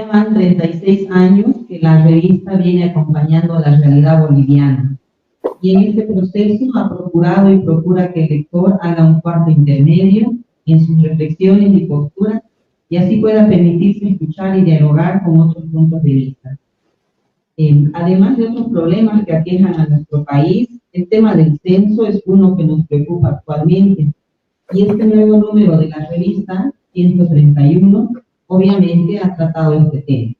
Ya van 36 años que la revista viene acompañando la realidad boliviana. Y en este proceso ha procurado y procura que el lector haga un cuarto intermedio en sus reflexiones y posturas, y así pueda permitirse escuchar y dialogar con otros puntos de vista. Además de otros problemas que aquejan a nuestro país, el tema del censo es uno que nos preocupa actualmente. Y este nuevo número de la revista 131 obviamente ha tratado este tema.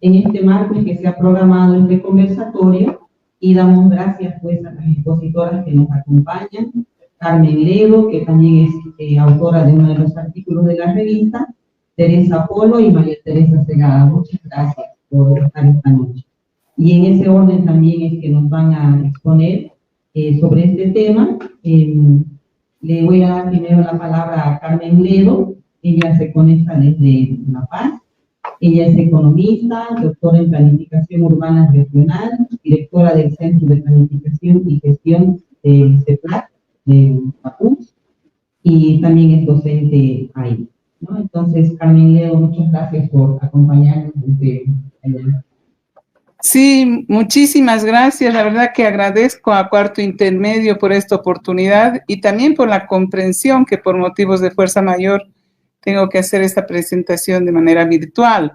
En este marco es que se ha programado este conversatorio y damos gracias pues a las expositoras que nos acompañan, Carmen Ledo, que también es autora de uno de los artículos de la revista, Teresa Polo y María Teresa Segada. Muchas gracias por estar esta noche. Y en ese orden también es que nos van a exponer sobre este tema. Le voy a dar primero la palabra a Carmen Ledo. Ella se conecta desde La Paz. Ella es economista, doctora en Planificación Urbana Regional, directora del Centro de Planificación y Gestión del CEPLAC de Papús, y también es docente ahí, ¿no? Entonces, Carmen Ledo, muchas gracias por acompañarnos desde allá. Sí, muchísimas gracias. La verdad que agradezco a Cuarto Intermedio por esta oportunidad y también por la comprensión que por motivos de fuerza mayor tengo que hacer esta presentación de manera virtual.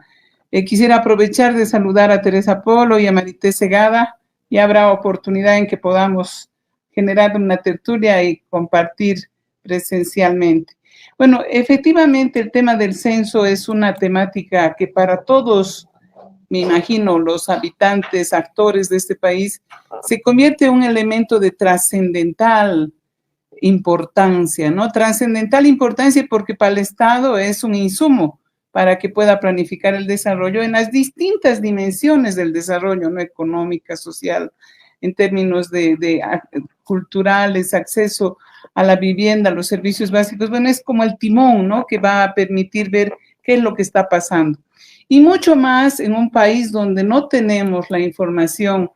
Quisiera aprovechar de saludar a Teresa Polo y a Marité Segada, y habrá oportunidad en que podamos generar una tertulia y compartir presencialmente. Bueno, efectivamente el tema del censo es una temática que para todos, me imagino, los habitantes, actores de este país, se convierte en un elemento de trascendental importancia, ¿no? Trascendental importancia porque para el Estado es un insumo para que pueda planificar el desarrollo en las distintas dimensiones del desarrollo, ¿no? Económica, social, en términos de culturales, acceso a la vivienda, a los servicios básicos. Bueno, es como el timón, ¿no? Que va a permitir ver qué es lo que está pasando. Y mucho más en un país donde no tenemos la información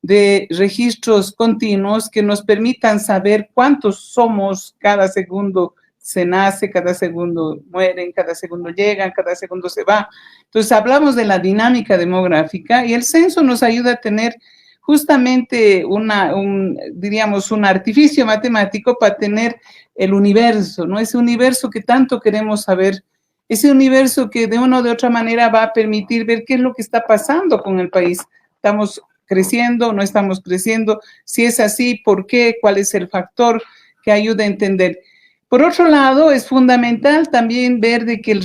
de registros continuos que nos permitan saber cuántos somos. Cada segundo se nace, cada segundo mueren, cada segundo llegan, cada segundo se va. Entonces hablamos de la dinámica demográfica y el censo nos ayuda a tener justamente diríamos, un artificio matemático para tener el universo, ¿no? Ese universo que tanto queremos saber, ese universo que de una o de otra manera va a permitir ver qué es lo que está pasando con el país. ¿Estamos creciendo, no estamos creciendo? Si es así, ¿por qué? ¿Cuál es el factor que ayuda a entender? Por otro lado, es fundamental también ver de que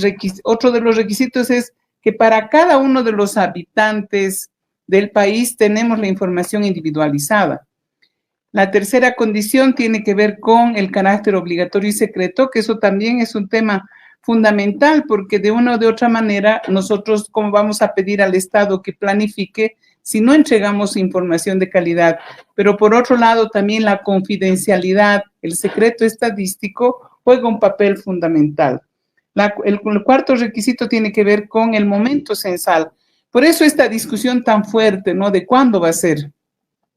otro de los requisitos es que para cada uno de los habitantes del país tenemos la información individualizada. La tercera condición tiene que ver con el carácter obligatorio y secreto, que eso también es un tema fundamental, porque de una o de otra manera nosotros, ¿cómo vamos a pedir al Estado que planifique si no entregamos información de calidad? Pero por otro lado, también la confidencialidad, el secreto estadístico juega un papel fundamental. El cuarto requisito tiene que ver con el momento censal. Por eso esta discusión tan fuerte, ¿no? De cuándo va a ser.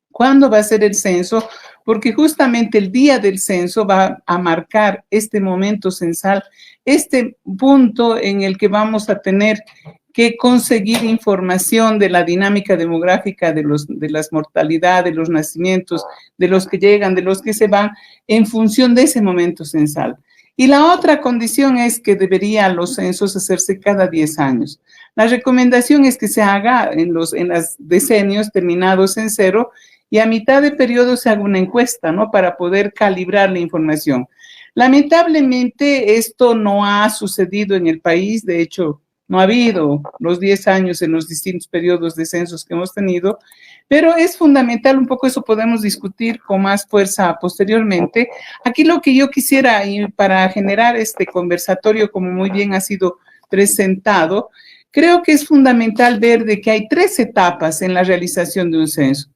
¿Cuándo va a ser el censo? Porque justamente el día del censo va a marcar este momento censal, este punto en el que vamos a tener que conseguir información de la dinámica demográfica de las mortalidades, de los nacimientos, de los que llegan, de los que se van, en función de ese momento censal. Y la otra condición es que deberían los censos hacerse cada 10 años. La recomendación es que se haga en los decenios terminados en 0 y a mitad de periodo se haga una encuesta, ¿no? Para poder calibrar la información. Lamentablemente esto no ha sucedido en el país, de hecho no ha habido los 10 años en los distintos periodos de censos que hemos tenido, pero es fundamental, un poco eso podemos discutir con más fuerza posteriormente. Aquí lo que yo quisiera, y para generar este conversatorio, como muy bien ha sido presentado, creo que es fundamental ver de que hay 3 etapas en la realización de un censo.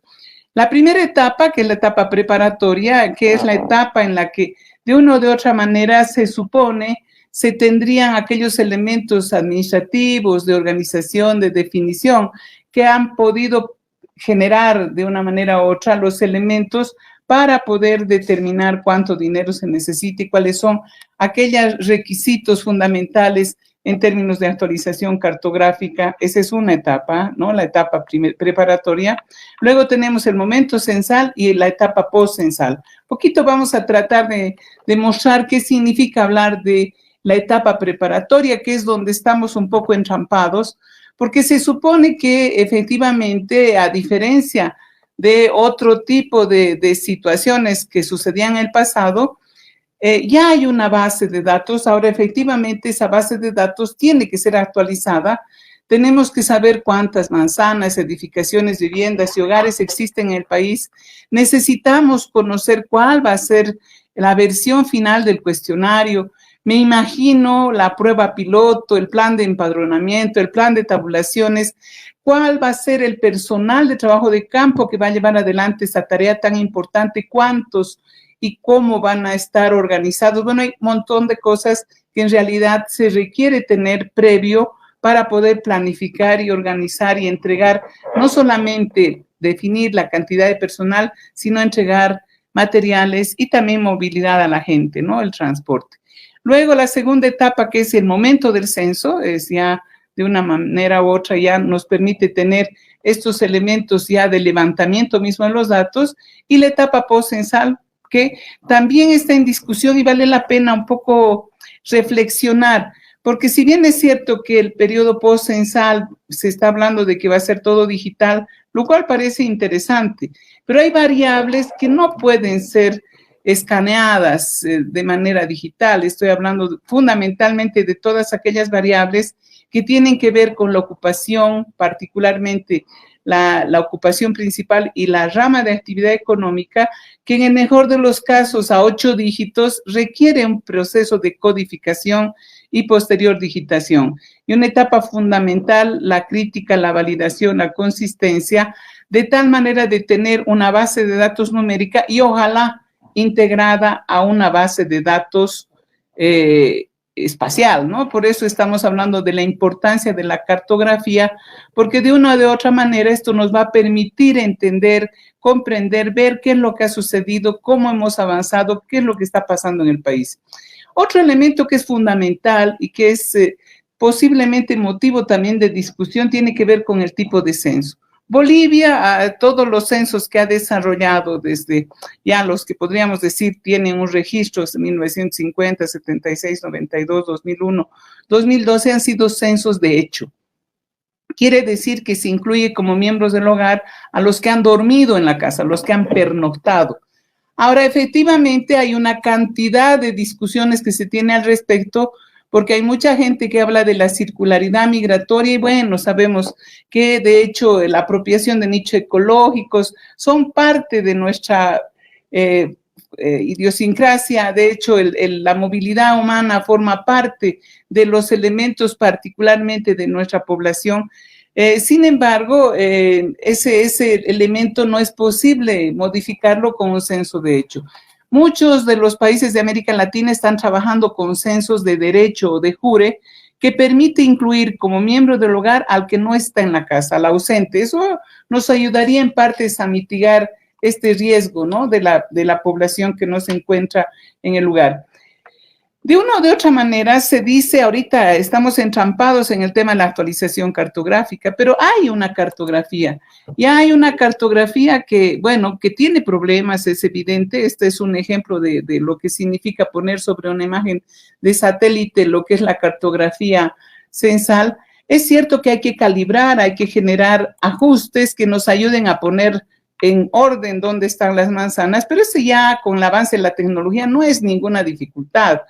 La primera etapa, que es la etapa preparatoria, que es la etapa en la que de una o de otra manera se supone se tendrían aquellos elementos administrativos, de organización, de definición, que han podido generar de una manera u otra los elementos para poder determinar cuánto dinero se necesita y cuáles son aquellos requisitos fundamentales en términos de actualización cartográfica. Esa es una etapa, ¿no? La etapa preparatoria. Luego tenemos el momento censal y la etapa post-censal. Poquito vamos a tratar de mostrar qué significa hablar de la etapa preparatoria, que es donde estamos un poco entrampados, porque se supone que efectivamente, a diferencia de otro tipo de situaciones que sucedían en el pasado, ya hay una base de datos. Ahora efectivamente esa base de datos tiene que ser actualizada. Tenemos que saber cuántas manzanas, edificaciones, viviendas y hogares existen en el país. Necesitamos conocer cuál va a ser la versión final del cuestionario. Me imagino la prueba piloto, el plan de empadronamiento, el plan de tabulaciones. ¿Cuál va a ser el personal de trabajo de campo que va a llevar adelante esta tarea tan importante? ¿Cuántos y cómo van a estar organizados? Bueno, hay un montón de cosas que en realidad se requiere tener previo para poder planificar y organizar y entregar, no solamente definir la cantidad de personal, sino entregar materiales y también movilidad a la gente, ¿no? El transporte. Luego, la segunda etapa, que es el momento del censo, es ya de una manera u otra ya nos permite tener estos elementos ya de levantamiento mismo de los datos, y la etapa post-censal, que también está en discusión y vale la pena un poco reflexionar, porque si bien es cierto que el periodo post-censal se está hablando de que va a ser todo digital, lo cual parece interesante, pero hay variables que no pueden ser escaneadas de manera digital. Estoy hablando fundamentalmente de todas aquellas variables que tienen que ver con la ocupación, particularmente la ocupación principal y la rama de actividad económica, que en el mejor de los casos a 8 dígitos requiere un proceso de codificación y posterior digitación. Y una etapa fundamental, la crítica, la validación, la consistencia, de tal manera de tener una base de datos numérica y ojalá integrada a una base de datos espacial, ¿no? Por eso estamos hablando de la importancia de la cartografía, porque de una o de otra manera esto nos va a permitir entender, comprender, ver qué es lo que ha sucedido, cómo hemos avanzado, qué es lo que está pasando en el país. Otro elemento que es fundamental y que es posiblemente motivo también de discusión tiene que ver con el tipo de censo. Bolivia, todos los censos que ha desarrollado desde ya los que podríamos decir tienen un registro de 1950, 76, 92, 2001, 2012 han sido censos de hecho. Quiere decir que se incluye como miembros del hogar a los que han dormido en la casa, los que han pernoctado. Ahora, efectivamente, hay una cantidad de discusiones que se tiene al respecto, porque hay mucha gente que habla de la circularidad migratoria y bueno, sabemos que de hecho la apropiación de nichos ecológicos son parte de nuestra idiosincrasia. De hecho, la movilidad humana forma parte de los elementos particularmente de nuestra población. Sin embargo, ese elemento no es posible modificarlo con un censo de hecho. Muchos de los países de América Latina están trabajando con censos de derecho o de jure que permite incluir como miembro del hogar al que no está en la casa, al ausente. Eso nos ayudaría en partes a mitigar este riesgo, ¿no? de la población que no se encuentra en el lugar. De una o de otra manera se dice, ahorita estamos entrampados en el tema de la actualización cartográfica, pero hay una cartografía, y hay una cartografía que, bueno, que tiene problemas, es evidente. Este es un ejemplo de lo que significa poner sobre una imagen de satélite lo que es la cartografía censal. Es cierto que hay que calibrar, hay que generar ajustes que nos ayuden a poner en orden dónde están las manzanas, pero eso ya con el avance de la tecnología no es ninguna dificultad.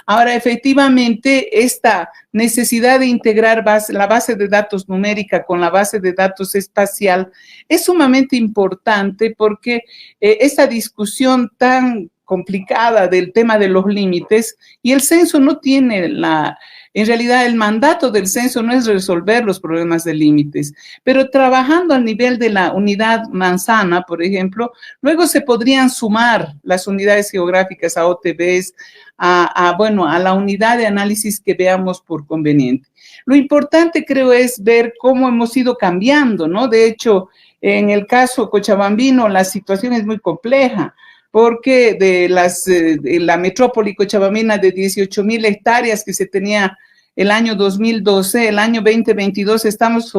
Ahora, efectivamente, esta necesidad de integrar la base de datos numérica con la base de datos espacial es sumamente importante porque esta discusión tan complicada del tema de los límites, y el censo no tiene en realidad el mandato del censo no es resolver los problemas de límites, pero trabajando al nivel de la unidad manzana, por ejemplo, luego se podrían sumar las unidades geográficas a OTBs, a la unidad de análisis que veamos por conveniente. Lo importante, creo, es ver cómo hemos ido cambiando, ¿no? De hecho, en el caso cochabambino, la situación es muy compleja, porque de la metrópoli cochabambina de 18,000 hectáreas que se tenía el año 2012, el año 2022 estamos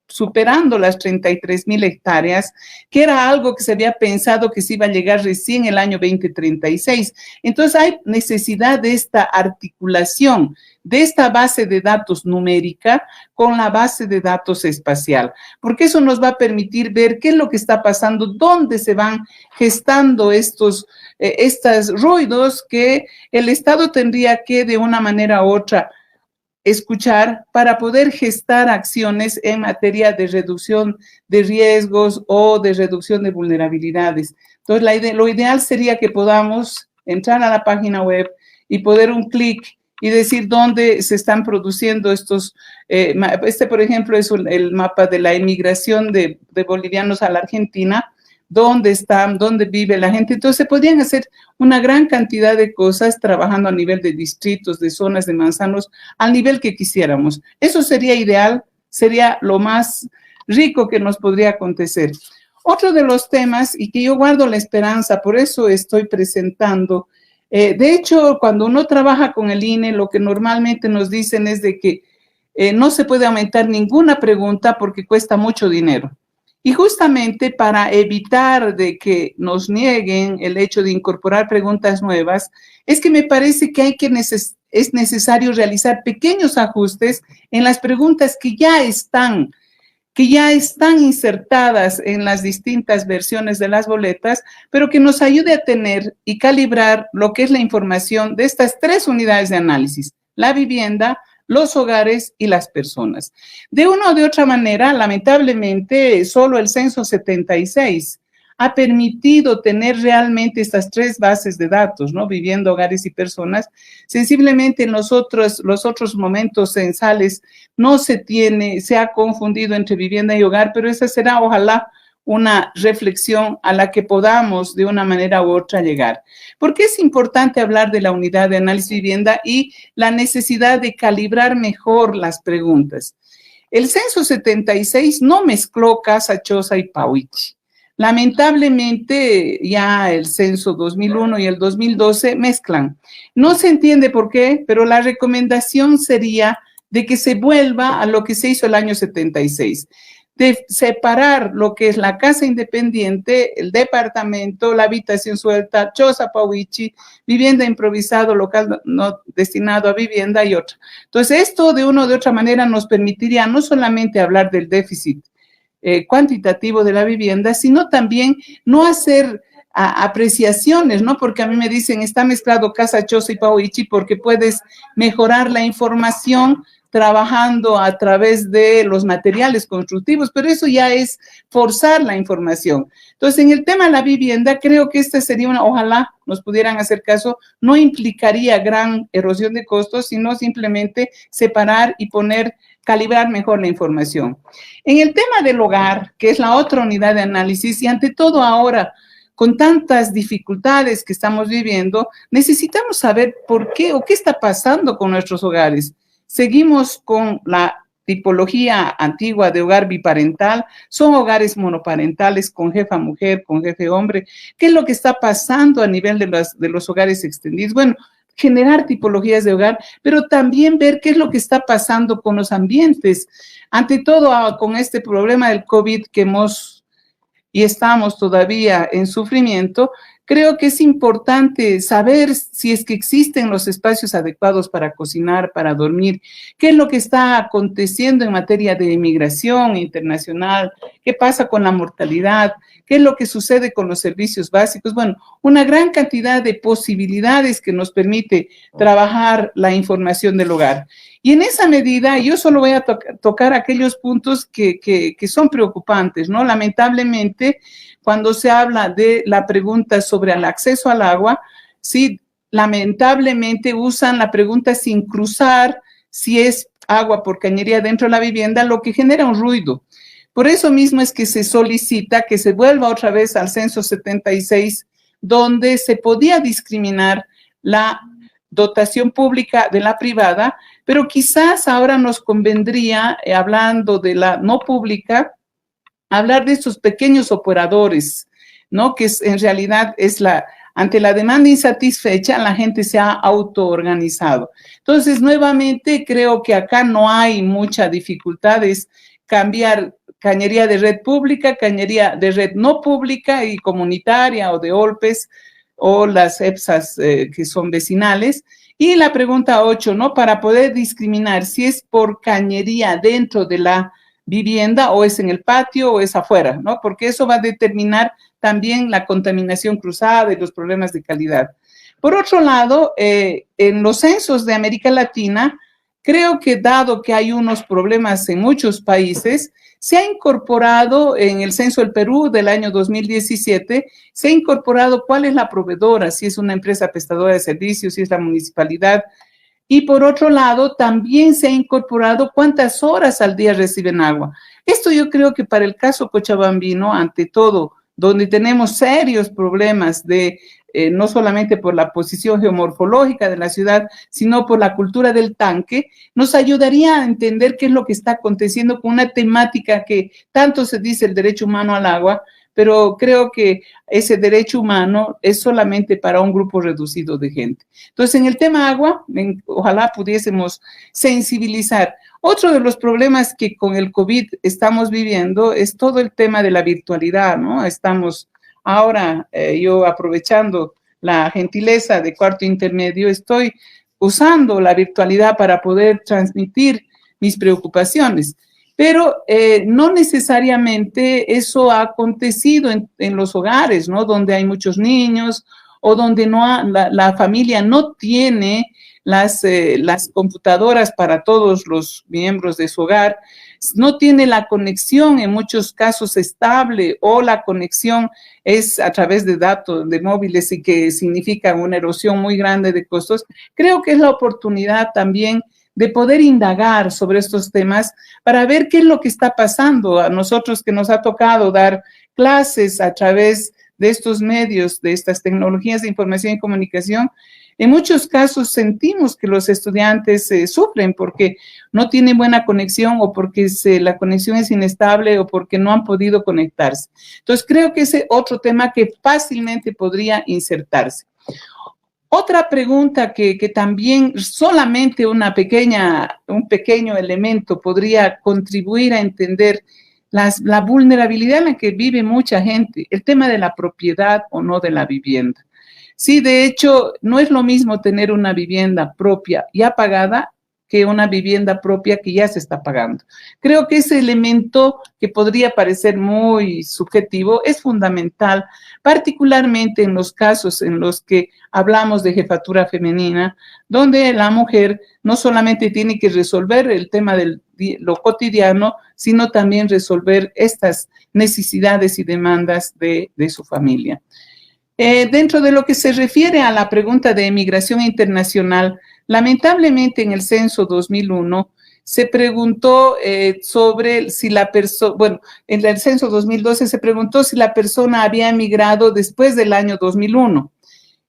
superando las 33,000 hectáreas, que era algo que se había pensado que se iba a llegar recién el año 2036. Entonces hay necesidad de esta articulación, de esta base de datos numérica con la base de datos espacial, porque eso nos va a permitir ver qué es lo que está pasando, dónde se van gestando estos ruidos que el Estado tendría que de una manera u otra escuchar para poder gestar acciones en materia de reducción de riesgos o de reducción de vulnerabilidades. Entonces, lo ideal sería que podamos entrar a la página web y poder un clic y decir dónde se están produciendo estos, por ejemplo, es el mapa de la emigración de bolivianos a la Argentina, dónde están, dónde vive la gente. Entonces, se podrían hacer una gran cantidad de cosas trabajando a nivel de distritos, de zonas, de manzanos, al nivel que quisiéramos. Eso sería ideal, sería lo más rico que nos podría acontecer. Otro de los temas, y que yo guardo la esperanza, por eso estoy presentando, de hecho, cuando uno trabaja con el INE, lo que normalmente nos dicen es de que no se puede aumentar ninguna pregunta porque cuesta mucho dinero. Y justamente para evitar de que nos nieguen el hecho de incorporar preguntas nuevas, es que me parece que es necesario realizar pequeños ajustes en las preguntas que ya están insertadas en las distintas versiones de las boletas, pero que nos ayude a tener y calibrar lo que es la información de estas 3 unidades de análisis: la vivienda, los hogares y las personas. De una o de otra manera, lamentablemente, solo el censo 76 ha permitido tener realmente estas 3 bases de datos, ¿no? Vivienda, hogares y personas. Sensiblemente en los otros momentos censales no se ha confundido entre vivienda y hogar, pero esa será, ojalá, una reflexión a la que podamos de una manera u otra llegar. ¿Por qué es importante hablar de la unidad de análisis vivienda y la necesidad de calibrar mejor las preguntas? El censo 76 no mezcló Casa, Choza y Pauichi. Lamentablemente, ya el censo 2001 y el 2012 mezclan. No se entiende por qué, pero la recomendación sería de que se vuelva a lo que se hizo el año 76, de separar lo que es la casa independiente, el departamento, la habitación suelta, choza, pauichi, vivienda improvisado, local no destinado a vivienda y otra. Entonces, esto de una o de otra manera nos permitiría no solamente hablar del déficit cuantitativo de la vivienda, sino también no hacer apreciaciones, ¿no? Porque a mí me dicen, está mezclado casa, choza y pauichi porque puedes mejorar la información trabajando a través de los materiales constructivos, pero eso ya es forzar la información. Entonces, en el tema de la vivienda, creo que esta sería ojalá nos pudieran hacer caso, no implicaría gran erosión de costos, sino simplemente separar y calibrar mejor la información. En el tema del hogar, que es la otra unidad de análisis, y ante todo ahora, con tantas dificultades que estamos viviendo, necesitamos saber por qué o qué está pasando con nuestros hogares. Seguimos con la tipología antigua de hogar biparental, son hogares monoparentales con jefa mujer, con jefe hombre. ¿Qué es lo que está pasando a nivel de los hogares extendidos? Bueno, generar tipologías de hogar, pero también ver qué es lo que está pasando con los ambientes. Ante todo, con este problema del COVID que y estamos todavía en sufrimiento, creo que es importante saber si es que existen los espacios adecuados para cocinar, para dormir, qué es lo que está aconteciendo en materia de inmigración internacional, qué pasa con la mortalidad, qué es lo que sucede con los servicios básicos. Bueno, una gran cantidad de posibilidades que nos permite trabajar la información del hogar. Y en esa medida, yo solo voy a tocar aquellos puntos que son preocupantes, ¿no? Lamentablemente, cuando se habla de la pregunta sobre el acceso al agua, sí, lamentablemente usan la pregunta sin cruzar si es agua por cañería dentro de la vivienda, lo que genera un ruido. Por eso mismo es que se solicita que se vuelva otra vez al censo 76, donde se podía discriminar la dotación pública de la privada, pero quizás ahora nos convendría, hablando de la no pública, hablar de estos pequeños operadores, ¿no? Que en realidad es ante la demanda insatisfecha, la gente se ha autoorganizado. Entonces, nuevamente, creo que acá no hay mucha dificultad, es cambiar cañería de red pública, cañería de red no pública y comunitaria o de OLPES o las EPSAs que son vecinales. Y la pregunta 8, ¿no? Para poder discriminar si es por cañería dentro de la vivienda o es en el patio o es afuera, ¿no? Porque eso va a determinar también la contaminación cruzada y los problemas de calidad. Por otro lado, en los censos de América Latina, creo que dado que hay unos problemas en muchos países, se ha incorporado en el censo del Perú del año 2017, se ha incorporado cuál es la proveedora, si es una empresa prestadora de servicios, si es la municipalidad. Y por otro lado, también se ha incorporado cuántas horas al día reciben agua. Esto yo creo que para el caso cochabambino, ante todo, donde tenemos serios problemas de no solamente por la posición geomorfológica de la ciudad, sino por la cultura del tanque, nos ayudaría a entender qué es lo que está aconteciendo con una temática que tanto se dice el derecho humano al agua, pero creo que ese derecho humano es solamente para un grupo reducido de gente. Entonces, en el tema agua, ojalá pudiésemos sensibilizar. Otro de los problemas que con el COVID estamos viviendo es todo el tema de la virtualidad, ¿no? Estamos ahora, yo aprovechando la gentileza de Cuarto Intermedio, estoy usando la virtualidad para poder transmitir mis preocupaciones. Pero no necesariamente eso ha acontecido en los hogares, ¿no? Donde hay muchos niños o donde la familia no tiene las computadoras para todos los miembros de su hogar, no tiene la conexión en muchos casos estable o la conexión es a través de datos de móviles y que significa una erosión muy grande de costos. Creo que es la oportunidad también de poder indagar sobre estos temas para ver qué es lo que está pasando. A nosotros que nos ha tocado dar clases a través de estos medios, de estas tecnologías de información y comunicación, en muchos casos sentimos que los estudiantes sufren porque no tienen buena conexión o porque la conexión es inestable o porque no han podido conectarse. Entonces, creo que ese es otro tema que fácilmente podría insertarse. Otra pregunta que también solamente un pequeño elemento podría contribuir a entender la vulnerabilidad en la que vive mucha gente, el tema de la propiedad o no de la vivienda. Sí, de hecho, no es lo mismo tener una vivienda propia ya pagada que una vivienda propia que ya se está pagando. Creo que ese elemento que podría parecer muy subjetivo es fundamental, particularmente en los casos en los que hablamos de jefatura femenina, donde la mujer no solamente tiene que resolver el tema de lo cotidiano, sino también resolver estas necesidades y demandas de su familia. Dentro de lo que se refiere a la pregunta de emigración internacional, lamentablemente en el censo 2001 se preguntó sobre si la persona, bueno, en el censo 2012 se preguntó si la persona había emigrado después del año 2001.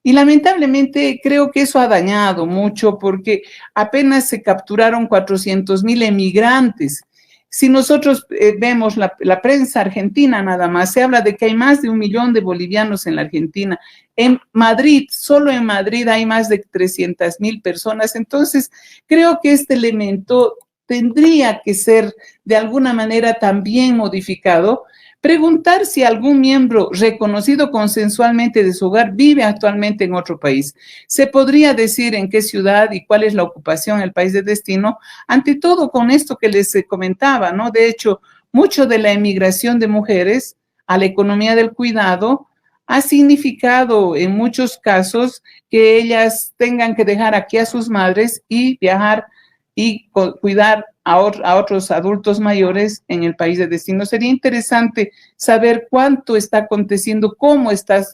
Y lamentablemente creo que eso ha dañado mucho porque apenas se capturaron 400,000 emigrantes. Si nosotros vemos la prensa argentina nada más, se habla de que hay más de 1 millón de bolivianos en la Argentina. En Madrid, solo en Madrid hay más de 300,000 personas. Entonces, creo que este elemento tendría que ser de alguna manera también modificado. Preguntar si algún miembro reconocido consensualmente de su hogar vive actualmente en otro país. Se podría decir en qué ciudad y cuál es la ocupación en el país de destino, ante todo con esto que les comentaba, ¿no? De hecho, mucho de la emigración de mujeres a la economía del cuidado ha significado en muchos casos que ellas tengan que dejar aquí a sus madres y viajar y cuidar a otros adultos mayores en el país de destino. Sería interesante saber cuánto está aconteciendo, cómo está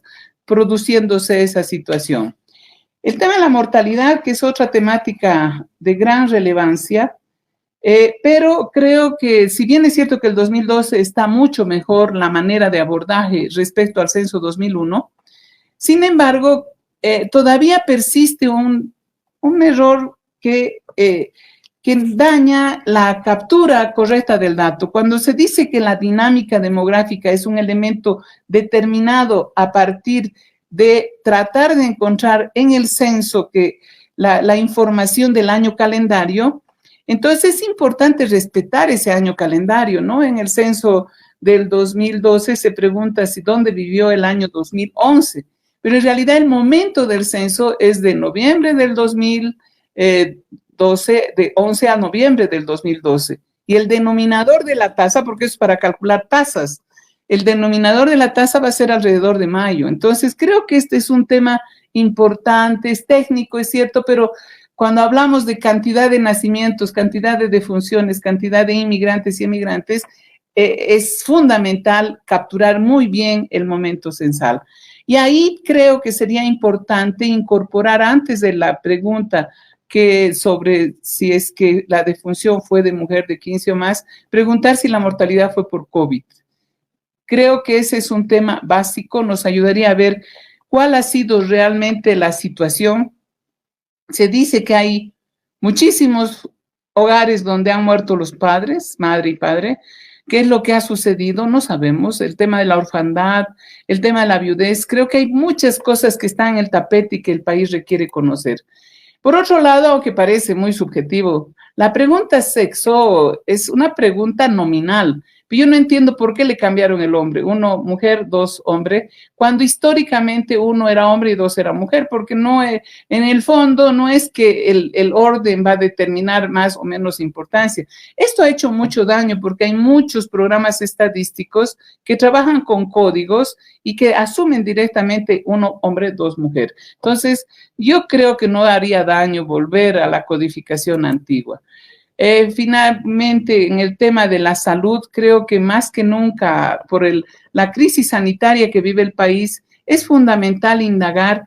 produciéndose esa situación. El tema de la mortalidad, que es otra temática de gran relevancia, pero creo que si bien es cierto que el 2012 está mucho mejor la manera de abordaje respecto al censo 2001, sin embargo, todavía persiste un error que daña la captura correcta del dato. Cuando se dice que la dinámica demográfica es un elemento determinado a partir de tratar de encontrar en el censo que la información del año calendario. Entonces es importante respetar ese año calendario, ¿no? En el censo del 2012 se pregunta si dónde vivió el año 2011, pero en realidad el momento del censo es de noviembre del 2012, de 11 a noviembre del 2012. Y el denominador de la tasa, porque es para calcular tasas, el denominador de la tasa va a ser alrededor de mayo. Entonces creo que este es un tema importante, es técnico, es cierto, pero cuando hablamos de cantidad de nacimientos, cantidad de defunciones, cantidad de inmigrantes y emigrantes, es fundamental capturar muy bien el momento censal. Y ahí creo que sería importante incorporar antes de la pregunta que sobre si es que la defunción fue de mujer de 15 o más, preguntar si la mortalidad fue por COVID. Creo que ese es un tema básico, nos ayudaría a ver cuál ha sido realmente la situación. Se dice que hay muchísimos hogares donde han muerto los padres, madre y padre. ¿Qué es lo que ha sucedido? No sabemos. El tema de la orfandad, el tema de la viudez. Creo que hay muchas cosas que están en el tapete y que el país requiere conocer. Por otro lado, aunque parece muy subjetivo, la pregunta sexo es una pregunta nominal. Pero yo no entiendo por qué le cambiaron el hombre. Uno mujer, dos hombre, cuando históricamente uno era hombre y dos era mujer, porque no en el fondo no es que el orden va a determinar más o menos importancia. Esto ha hecho mucho daño porque hay muchos programas estadísticos que trabajan con códigos y que asumen directamente uno hombre, dos mujer. Entonces, yo creo que no haría daño volver a la codificación antigua. Finalmente, en el tema de la salud, creo que más que nunca, por la crisis sanitaria que vive el país, es fundamental indagar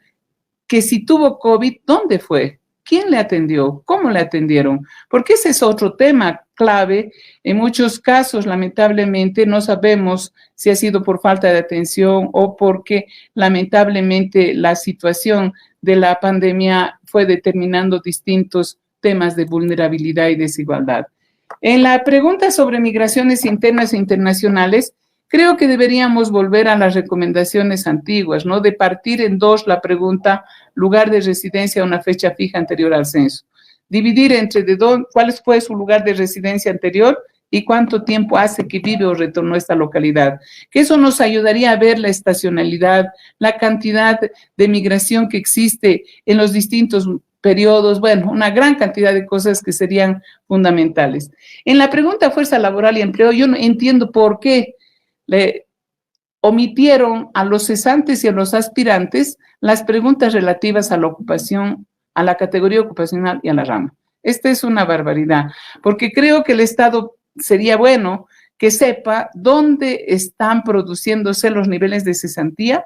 que si tuvo COVID, ¿dónde fue? ¿Quién le atendió? ¿Cómo le atendieron? Porque ese es otro tema clave. En muchos casos, lamentablemente, no sabemos si ha sido por falta de atención o porque, lamentablemente, la situación de la pandemia fue determinando distintos temas de vulnerabilidad y desigualdad. En la pregunta sobre migraciones internas e internacionales, creo que deberíamos volver a las recomendaciones antiguas, ¿no? De partir en dos la pregunta lugar de residencia a una fecha fija anterior al censo. Dividir entre cuál fue su lugar de residencia anterior y cuánto tiempo hace que vive o retornó a esta localidad. Que eso nos ayudaría a ver la estacionalidad, la cantidad de migración que existe en los distintos periodos, bueno, una gran cantidad de cosas que serían fundamentales. En la pregunta fuerza laboral y empleo, yo no entiendo por qué le omitieron a los cesantes y a los aspirantes las preguntas relativas a la ocupación, a la categoría ocupacional y a la rama. Esta es una barbaridad, porque creo que el Estado sería bueno que sepa dónde están produciéndose los niveles de cesantía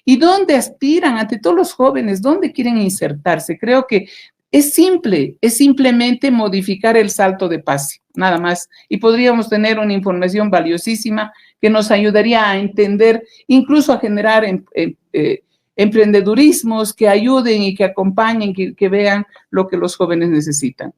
y dónde aspiran ante todos los jóvenes, dónde quieren insertarse. Creo que es simple, es simplemente modificar el salto de pase, nada más. Y podríamos tener una información valiosísima que nos ayudaría a entender, incluso a generar emprendedurismos que ayuden y que acompañen, que vean lo que los jóvenes necesitan.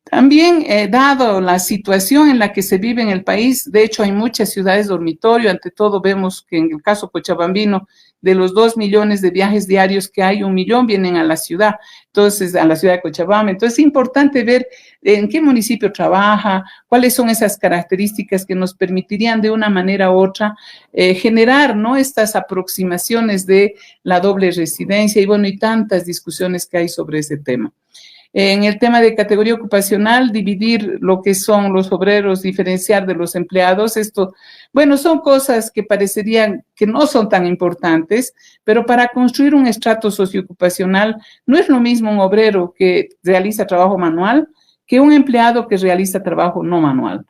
También, dado la situación en la que se vive en el país, de hecho hay muchas ciudades dormitorio, ante todo vemos que en el caso cochabambino, de los 2 millones de viajes diarios que hay, 1 millón vienen a la ciudad, entonces a la ciudad de Cochabamba. Entonces es importante ver en qué municipio trabaja, cuáles son esas características que nos permitirían de una manera u otra generar, ¿no?, estas aproximaciones de la doble residencia y bueno, y tantas discusiones que hay sobre ese tema. En el tema de categoría ocupacional, dividir lo que son los obreros, diferenciar de los empleados, esto, bueno, son cosas que parecerían que no son tan importantes, pero para construir un estrato socioocupacional no es lo mismo un obrero que realiza trabajo manual que un empleado que realiza trabajo no manual.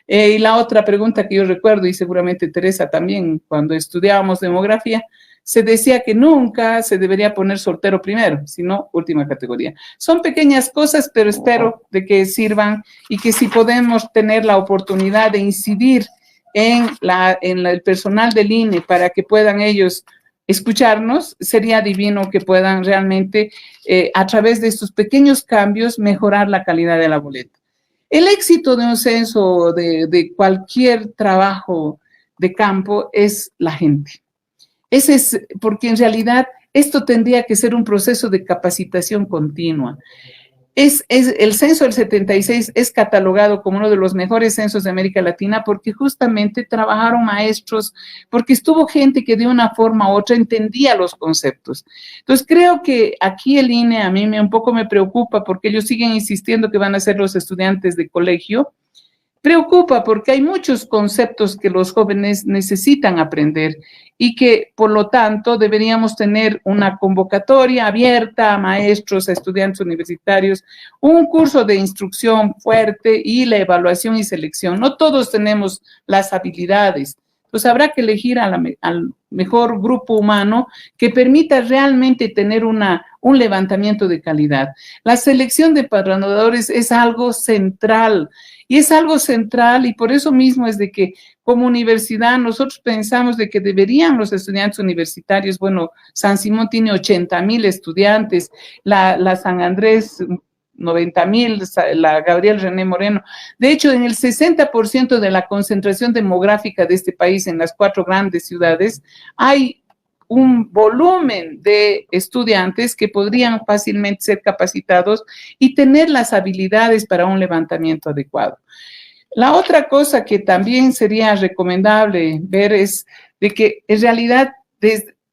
Y la otra pregunta que yo recuerdo, y seguramente Teresa también, cuando estudiábamos demografía, se decía que nunca se debería poner soltero primero, sino última categoría. Son pequeñas cosas, pero espero de que sirvan y que si podemos tener la oportunidad de incidir en el personal del INE para que puedan ellos escucharnos, sería divino que puedan realmente, a través de estos pequeños cambios, mejorar la calidad de la boleta. El éxito de un censo, de cualquier trabajo de campo, es la gente. Ese es, porque en realidad esto tendría que ser un proceso de capacitación continua. El censo del 76 es catalogado como uno de los mejores censos de América Latina porque justamente trabajaron maestros, porque estuvo gente que de una forma u otra entendía los conceptos. Entonces creo que aquí el INE a mí un poco me preocupa porque ellos siguen insistiendo que van a ser los estudiantes de colegio. Preocupa porque hay muchos conceptos que los jóvenes necesitan aprender y que, por lo tanto, deberíamos tener una convocatoria abierta a maestros, a estudiantes universitarios, un curso de instrucción fuerte y la evaluación y selección. No todos tenemos las habilidades, pues habrá que elegir al mejor grupo humano que permita realmente tener un levantamiento de calidad. La selección de padronadores es algo central. Y es algo central y por eso mismo es de que como universidad nosotros pensamos de que deberían los estudiantes universitarios, bueno, San Simón tiene 80,000 estudiantes, la San Andrés 90,000, la Gabriel René Moreno. De hecho, en el 60% de la concentración demográfica de este país, en las 4 grandes ciudades, hay un volumen de estudiantes que podrían fácilmente ser capacitados y tener las habilidades para un levantamiento adecuado. La otra cosa que también sería recomendable ver es de que en realidad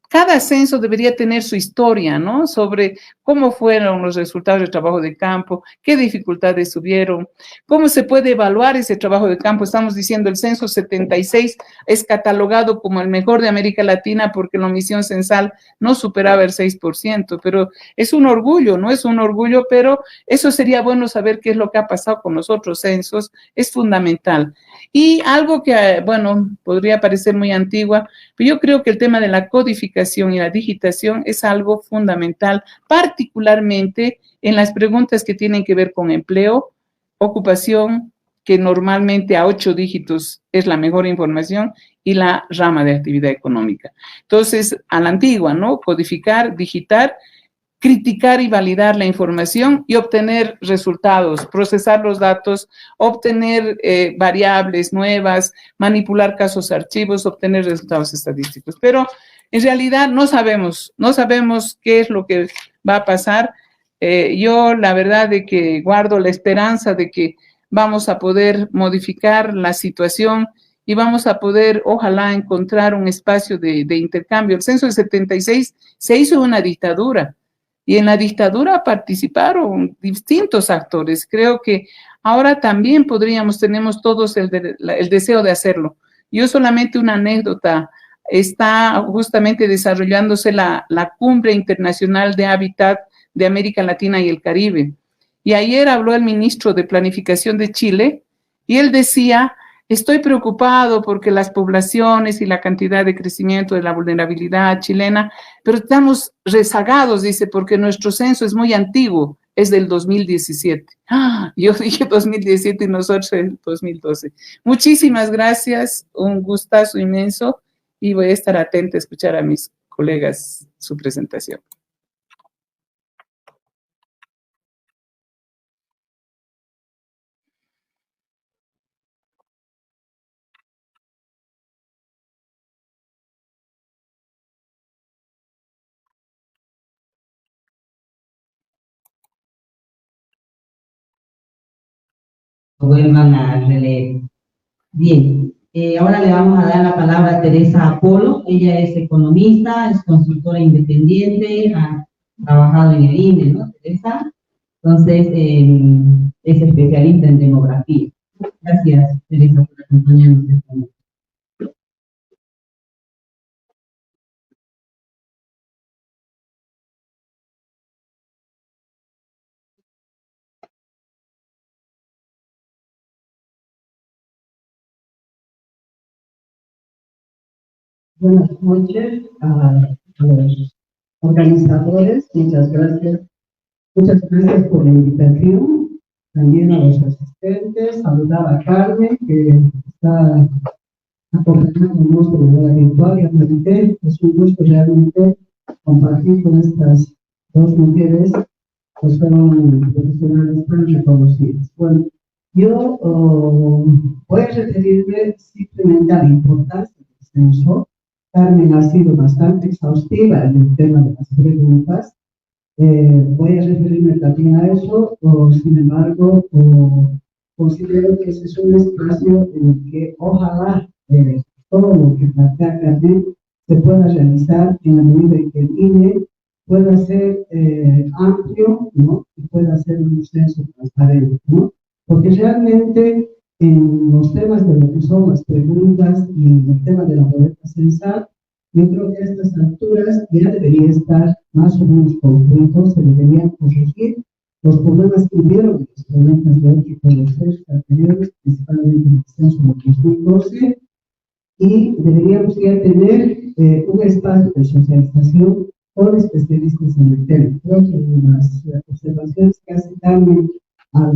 cada censo debería tener su historia, ¿no? Sobre cómo fueron los resultados del trabajo de campo, qué dificultades hubieron, cómo se puede evaluar ese trabajo de campo. Estamos diciendo el censo 76 es catalogado como el mejor de América Latina porque la omisión censal no superaba el 6%, pero es un orgullo, ¿no? Es un orgullo, pero eso sería bueno saber qué es lo que ha pasado con los otros censos, es fundamental. Y algo que, bueno, podría parecer muy antigua, pero yo creo que el tema de la codificación y la digitación es algo fundamental, particularmente en las preguntas que tienen que ver con empleo, ocupación, que normalmente a 8 dígitos es la mejor información, y la rama de actividad económica. Entonces, a la antigua, ¿no? Codificar, digitar, criticar y validar la información y obtener resultados, procesar los datos, obtener variables nuevas, manipular casos archivos, obtener resultados estadísticos. Pero en realidad no sabemos qué es lo que va a pasar. Yo la verdad de que guardo la esperanza de que vamos a poder modificar la situación y vamos a poder, ojalá, encontrar un espacio de intercambio. El censo del 76 se hizo una dictadura. Y en la dictadura participaron distintos actores. Creo que ahora también tenemos todos el deseo de hacerlo. Yo solamente una anécdota, está justamente desarrollándose la Cumbre Internacional de Hábitat de América Latina y el Caribe. Y ayer habló el ministro de Planificación de Chile y él decía: estoy preocupado porque las poblaciones y la cantidad de crecimiento de la vulnerabilidad chilena, pero estamos rezagados, dice, porque nuestro censo es muy antiguo, es del 2017. Yo dije 2017 y nosotros el 2012. Muchísimas gracias, un gustazo inmenso y voy a estar atenta a escuchar a mis colegas su presentación. Vuelvan a releer. Bien, ahora le vamos a dar la palabra a Teresa Apolo. Ella es economista, es consultora independiente, ha trabajado en el INE, ¿no, Teresa? Entonces, es especialista en demografía. Gracias, Teresa, por acompañarnos esta noche. Buenas noches a los organizadores, muchas gracias por la invitación, también a los asistentes, saludar a Carmen, que está acompañándonos de manera virtual, y a Marité. Es un gusto realmente compartir con estas dos mujeres que fueron profesionales tan reconocidas. Bueno, yo voy a referirme simplemente a la importancia del censo, Carmen ha sido bastante exhaustiva en el tema de las preguntas. Voy a referirme también a eso, sin embargo, considero que ese es un espacio en el que ojalá todo lo que plantea Carmen se pueda realizar en la medida en que el INE pueda ser amplio, ¿no? Y pueda ser un censo transparente, ¿no? Porque realmente en los temas de lo que son las preguntas y el tema de la boleta censal, yo creo que a estas alturas ya debería estar más o menos concreto, se deberían corregir los problemas que hubieron en los momentos de hoy con los censos anteriores, principalmente en el censo de 2012, y deberíamos ya tener un espacio de socialización con especialistas en el tema. Creo que las observaciones que hace Carmen al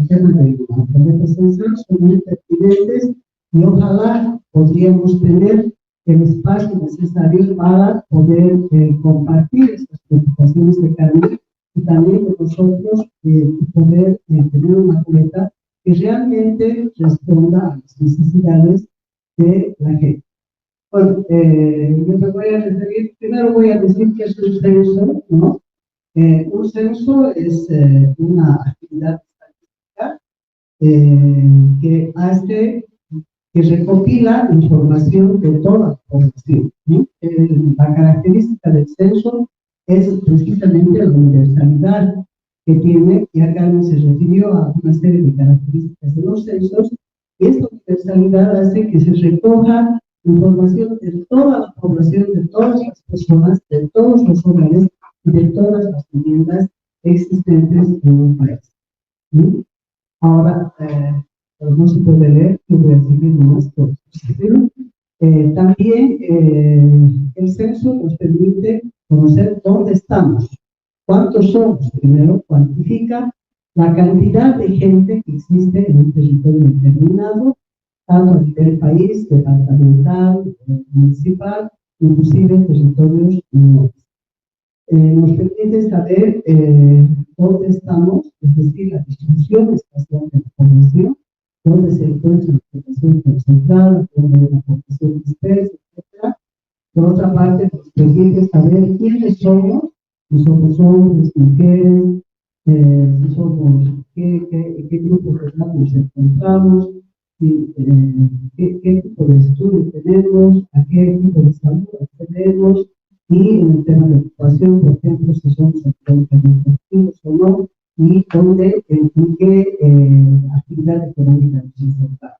tema de la boleta censal son muy pertinentes y ojalá podríamos tener el espacio necesario para poder compartir estas preocupaciones de Carmen y también de nosotros poder tener una boleta que realmente responda a las necesidades de la gente. Bueno, yo me voy a referir, primero voy a decir que es un censo, ¿no? Un censo es una actividad estadística que hace, que recopila información de toda la población, ¿sí? La característica del censo es precisamente la universalidad que tiene, y acá se refirió a una serie de características de los censos, y esta universalidad hace que se recoja información de toda la población, de todas las personas, de todos los hogares y de todas las viviendas existentes en un país. ¿Sí? Ahora, no se puede leer, yo voy a seguir nomás por también el censo nos permite conocer dónde estamos, cuántos somos. Primero, cuantifica la cantidad de gente que existe en un territorio determinado, tanto a nivel país, departamental, municipal, inclusive territorios menores. Nos permite saber dónde estamos, es decir, la distribución espacial de la población, dónde se encuentra la población concentrada, dónde hay la población dispersa, etc. Por otra parte, nos permite saber quiénes somos, si somos hombres, mujeres, si somos, qué grupo de edad nos encontramos, qué tipo de estudio tenemos, a qué tipo de salud accedemos, y en el tema de ocupación, por ejemplo, si somos económicamente activos o no, y dónde, en qué actividad económica nos insertamos.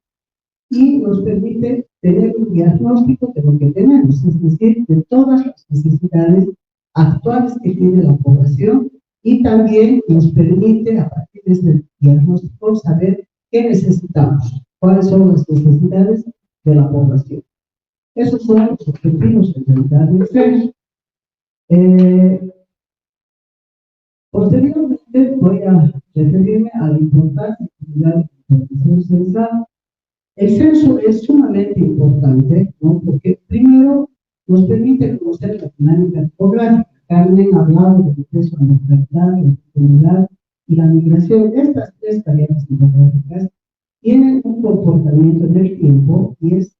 Y nos permite tener un diagnóstico de lo que tenemos, es decir, de todas las necesidades actuales que tiene la población, y también nos permite, a partir de este diagnóstico, saber qué necesitamos, cuáles son las necesidades de la población. Esos son los objetivos en realidad del censo. Posteriormente voy a referirme a la importancia de la información censal. El censo es sumamente importante, ¿no? Porque primero nos permite conocer la dinámica topográfica. Carmen ha hablado del acceso a la natalidad, la comunidad y la migración. Estas tres tareas demográficas tienen un comportamiento en el tiempo y es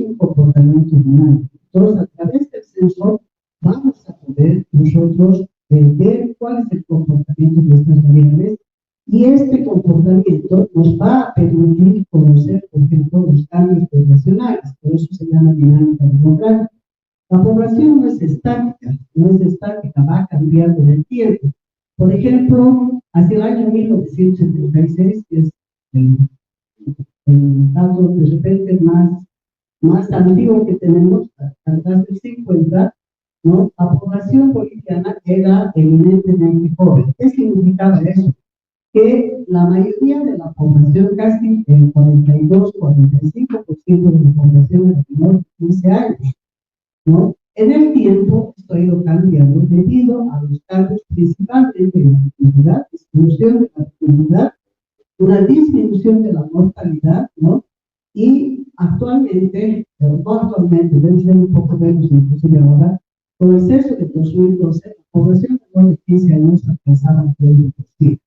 un comportamiento dinámico. Entonces, a través del censo vamos a poder nosotros ver cuál es el comportamiento de estas variables, y este comportamiento nos va a permitir conocer, por ejemplo, los cambios poblacionales. Por eso se llama dinámica demográfica. La población no es estática, va cambiando en el tiempo. Por ejemplo, hacia el año 1976, que es el dato de repente más antiguo que tenemos, atrás del 50, ¿no? La población boliviana era eminentemente joven. ¿Qué significaba eso? Que la mayoría de la población, casi el 42-45% de la población era menor de 15 años, ¿no? En el tiempo esto ha ido cambiando debido a los cambios principalmente en la fertilidad, disminución de la fertilidad, una disminución de la mortalidad, ¿no? Y actualmente, debe ser un poco menos inclusive ahora, con el censo de 2012, la población menor de 15 años alcanzaba el 20%.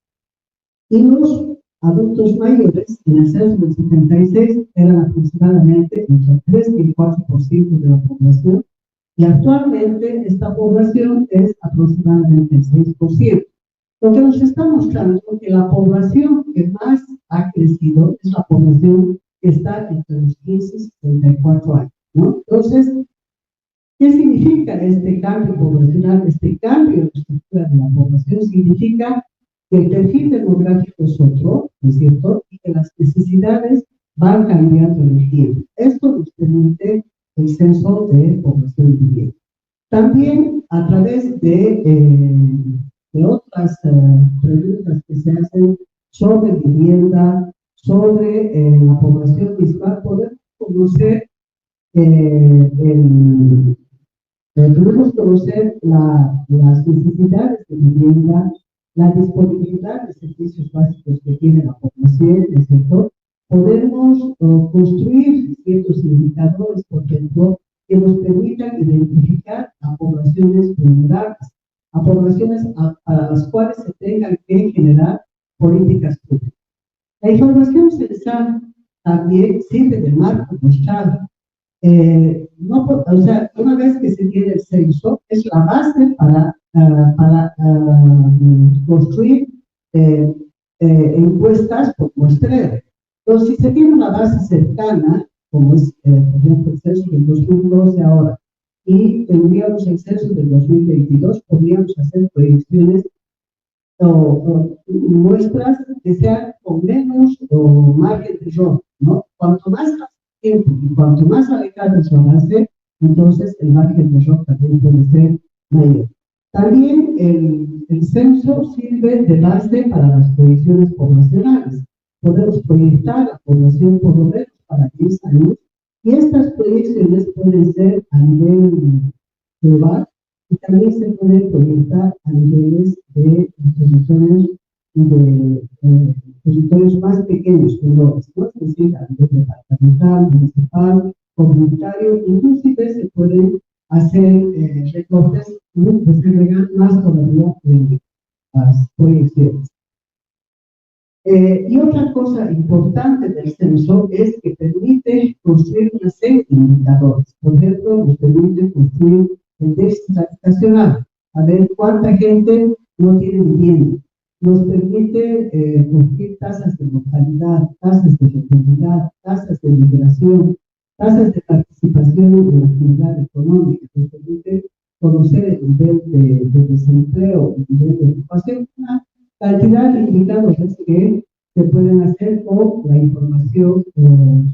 Y los adultos mayores en el censo del 76 eran aproximadamente entre 3 y 4% de la población, y actualmente esta población es aproximadamente el 6%. Lo que nos está mostrando que la población que más ha crecido es la población que está entre los 15 y 64 años, ¿no? Entonces, ¿qué significa este cambio poblacional? Este cambio en la estructura de la población significa que el perfil demográfico es otro, ¿no es cierto? Y que las necesidades van cambiando en el tiempo. Esto nos permite el censo de población viviente. También a través de otras preguntas que se hacen sobre vivienda, sobre la población misma, podemos conocer debemos conocer las necesidades de vivienda, la disponibilidad de servicios básicos que tiene la población, ¿no es cierto? Podemos construir ciertos indicadores, por ejemplo, que nos permitan identificar a poblaciones vulnerables, a poblaciones para las cuales se tengan que generar políticas públicas. La información censal también sirve de marco mostrado. O sea, una vez que se tiene el censo, es la base para construir encuestas por muestreo. Entonces, si se tiene una base cercana, como es, por ejemplo, el censo del 2012 ahora, y tendríamos el censo del 2022, podríamos hacer proyecciones o muestras que sean con menos margen de error, ¿no? Cuanto más tiempo y cuanto más alejada es la base, entonces el margen de error también puede ser mayor. También el censo sirve de base para las proyecciones poblacionales. Podemos proyectar la población por lo menos para 10 años, y estas proyecciones pueden ser a nivel global y también se pueden proyectar a niveles de territorios más pequeños que los, ¿no? Es decir, a nivel departamental, municipal, comunitario. Inclusive se pueden hacer recortes que se agregan más todavía en las proyecciones. Y otra cosa importante del censo es que permite construir una serie de indicadores. Por ejemplo, nos permite construir el déficit habitacional, a ver cuánta gente no tiene vivienda. Nos permite construir tasas de mortalidad, tasas de fertilidad, tasas de migración, tasas de participación en la actividad económica. Nos permite conocer el nivel de desempleo, el nivel de ocupación, una cantidad de indicadores que se pueden hacer con la información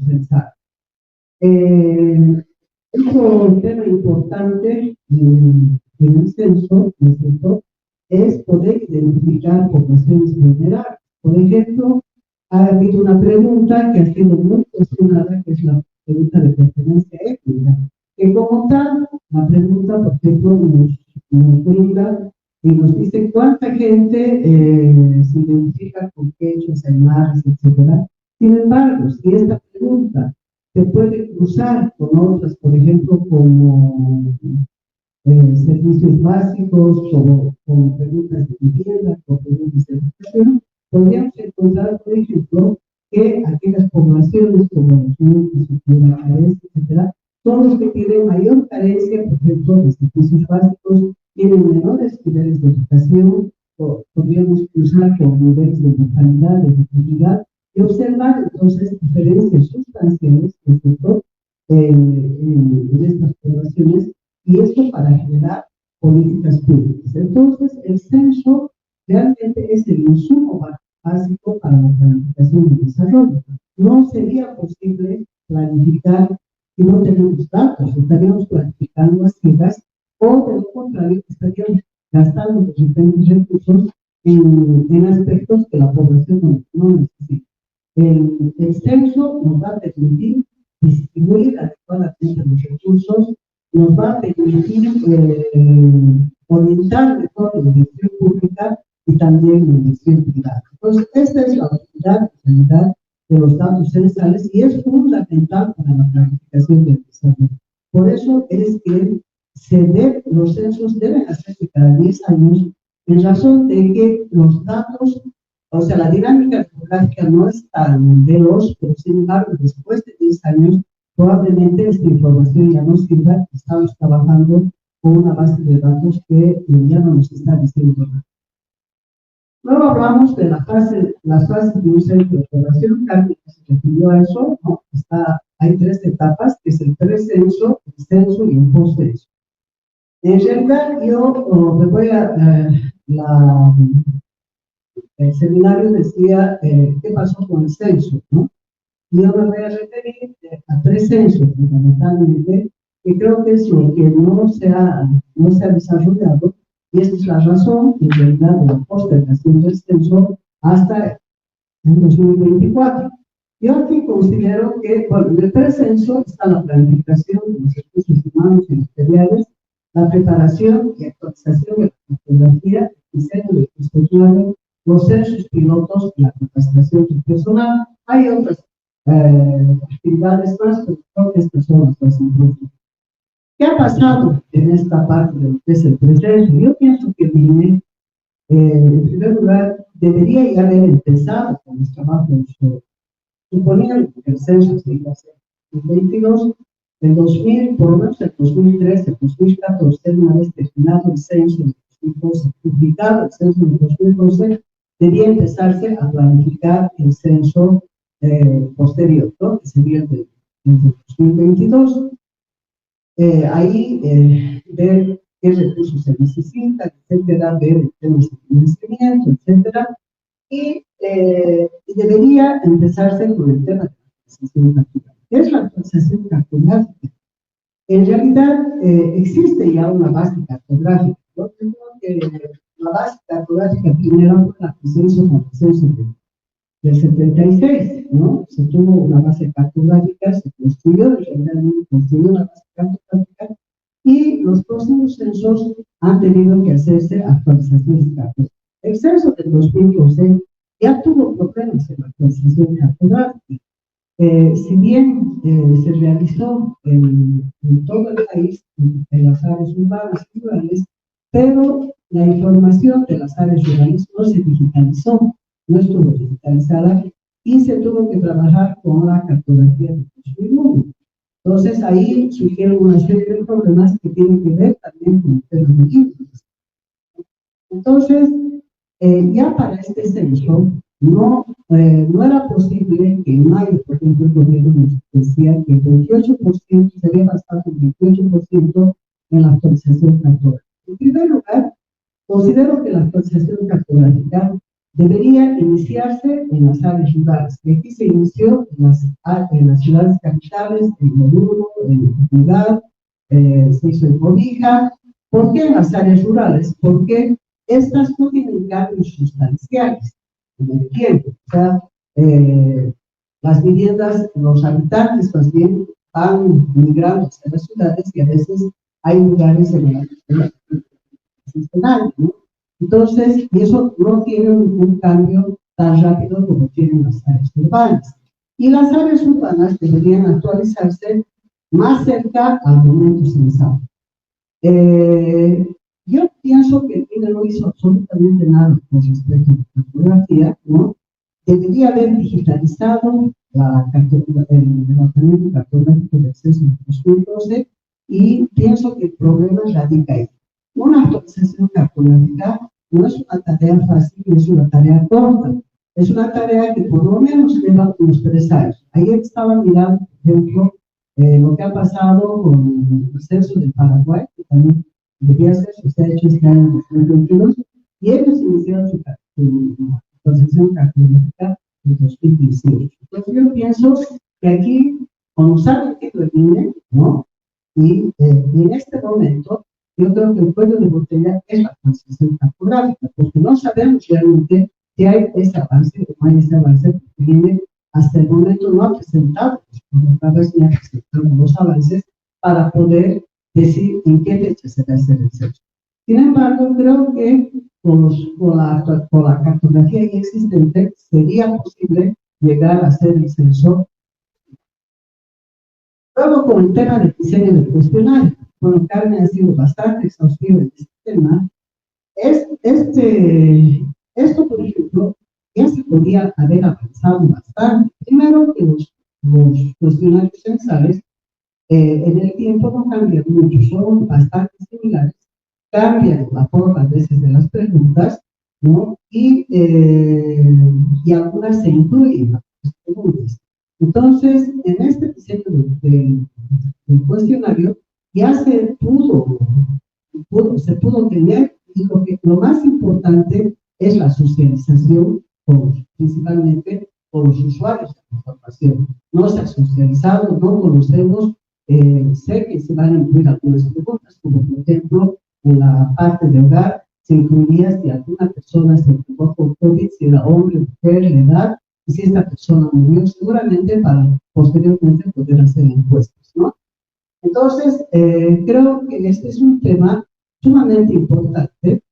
censal. Otro tema importante en el censo, ¿no es cierto?, es poder identificar poblaciones vulnerables. Por ejemplo, ha habido una pregunta que ha sido muy cuestionada, que es la pregunta de pertenencia étnica, que como tal, la pregunta, por ejemplo, nos brinda y nos dice cuánta gente se identifica con quechos, aymaras, etc. Sin embargo, si esta pregunta se puede cruzar con otras, por ejemplo, como servicios básicos, como preguntas de vivienda, como preguntas de educación, podríamos encontrar, por ejemplo, que aquellas poblaciones como los niños, la carencia, etc., son los que tienen mayor carencia, por ejemplo, de servicios básicos, tienen menores niveles de educación, podríamos cruzar con niveles de mortalidad, de fertilidad, y observar entonces diferencias sustanciales, ¿no es cierto?, en estas poblaciones, y esto para generar políticas públicas. Entonces, el censo realmente es el insumo básico para la planificación y desarrollo. No sería posible planificar si no tenemos datos, estaríamos planificando a ciegas, o de lo contrario, estaríamos gastando los diferentes recursos en aspectos que la población no necesita. El censo nos va a permitir distribuir adecuadamente los recursos, nos va a permitir orientar mejor la inversión pública y también la inversión privada. Entonces, esta es la utilidad de los datos censales y es fundamental para la planificación del desarrollo. Por eso es que los censos deben hacerse cada 10 años, en razón de que los datos O sea, la dinámica demográfica no es tan veloz, pero sin embargo, después de 10 años, probablemente esta información ya no sirva. Estamos trabajando con una base de datos que ya no nos está diciendo nada. Luego hablamos de las fases de un centro de población. Carmen se refirió a eso, ¿no? Hay 3 etapas, que es el precenso, el censo y el postcenso. En realidad, yo me voy a el seminario decía qué pasó con el censo, ¿no? Y yo me voy a referir a 3 censos, fundamentalmente, que creo que es lo que no se ha desarrollado, y esta es la razón, en realidad, de la postergación del censo hasta el 2024. Yo aquí considero que, bueno, en el precenso está la planificación de los recursos humanos y materiales, la preparación y actualización de la fotografía, el diseño del cuestionario, los censos pilotos y la capacitación del personal. Hay otras actividades más, pero creo que estas son las más importantes. ¿Qué ha pasado en esta parte de lo que es el precenso? Yo pienso que el en primer lugar, debería ya haber empezado con los trabajos, suponiendo que el censo se iba a hacer en 22, en 2000, por lo menos en 2013, 2014, una vez terminado el censo de 2012, publicado el censo de 2012, debía empezarse a planificar el censo posterior, ¿no? Que sería el de 2022. Ahí ver qué recursos se necesitan, etcétera, ver el tema de financiamiento, etcétera, y debería empezarse con el tema de la actualización cartográfica. ¿Qué es la actualización cartográfica? En realidad existe ya una base cartográfica. Yo creo que la base cartográfica primero fue la censo con el censo del 76, ¿no? Se tuvo una base cartográfica, se construyó, realmente construyó una base cartográfica, y los próximos censos han tenido que hacerse actualizaciones cartográficas. El censo del 2012 ya tuvo problemas en la actualización cartográfica. Si bien se realizó en todo el país, en las áreas urbanas y rurales, pero la información de las áreas rurales no se digitalizó, no estuvo digitalizada, y se tuvo que trabajar con la cartografía de 2001. Entonces ahí surgieron una serie de problemas que tienen que ver también con el tema de libros. Entonces, ya para este censo, no era posible que en mayo, por ejemplo, el gobierno nos decía que el 28% se había gastado el 28% en la actualización cartográfica. En primer lugar, considero que la actualización cartográfica debería iniciarse en las áreas rurales. Aquí se inició en las ciudades capitales, en Oruro, en Ciudad, se hizo en Cobija. ¿Por qué en las áreas rurales? Porque estas no tienen cambios sustanciales en el tiempo. O sea, las viviendas, los habitantes más bien van migrando hacia las ciudades, y a veces hay lugares en el escenario, ¿no? Entonces, y eso no tiene un cambio tan rápido como tienen las áreas urbanas. Y las áreas urbanas deberían actualizarse más cerca al momento sensato. Yo pienso que el INE no hizo absolutamente nada con respecto a la cartografía, ¿no? Debería haber digitalizado el levantamiento cartográfico del censo de 2012, y pienso que el problema radica ahí. Una actualización cartográfica no es una tarea fácil, es una tarea corta. Es una tarea que por lo menos lleva unos 3 años. Ayer estaba mirando, por ejemplo, lo que ha pasado con el censo de Paraguay, que también debía ser, se ha hecho este año 2022, y ellos iniciaron su actualización cartográfica en 2018. Entonces yo pienso que aquí, como saben que lo INE, ¿no? Y en este momento, yo creo que el cuello de botella es la actualización cartográfica, porque no sabemos realmente si hay ese avance o no hay ese avance, porque viene hasta el momento no ha presentado ni ha presentado los avances para poder decir en qué fecha se va a hacer el censo. Sin embargo, creo que con la cartografía ya existente sería posible llegar a hacer el censo. Luego, con el tema del diseño del cuestionario, bueno, Carmen ha sido bastante exhaustiva en este tema. Esto, por ejemplo, ya se podía haber avanzado bastante. Primero que los cuestionarios censales en el tiempo no cambian mucho, son bastante similares, cambian la forma a veces de las preguntas, ¿no? Y algunas se incluyen las preguntas. Entonces, en este diseño del cuestionario ya se pudo tener, y lo más importante es la socialización, principalmente con los usuarios de la información. No se ha socializado, no conocemos, sé que se van a incluir algunas preguntas, como por ejemplo, en la parte de hogar, se incluiría si alguna persona se enfermó por COVID, si era hombre, mujer, la edad, y si esta persona murió, seguramente para posteriormente poder hacer encuestas, ¿no? Entonces, creo que este es un tema sumamente importante.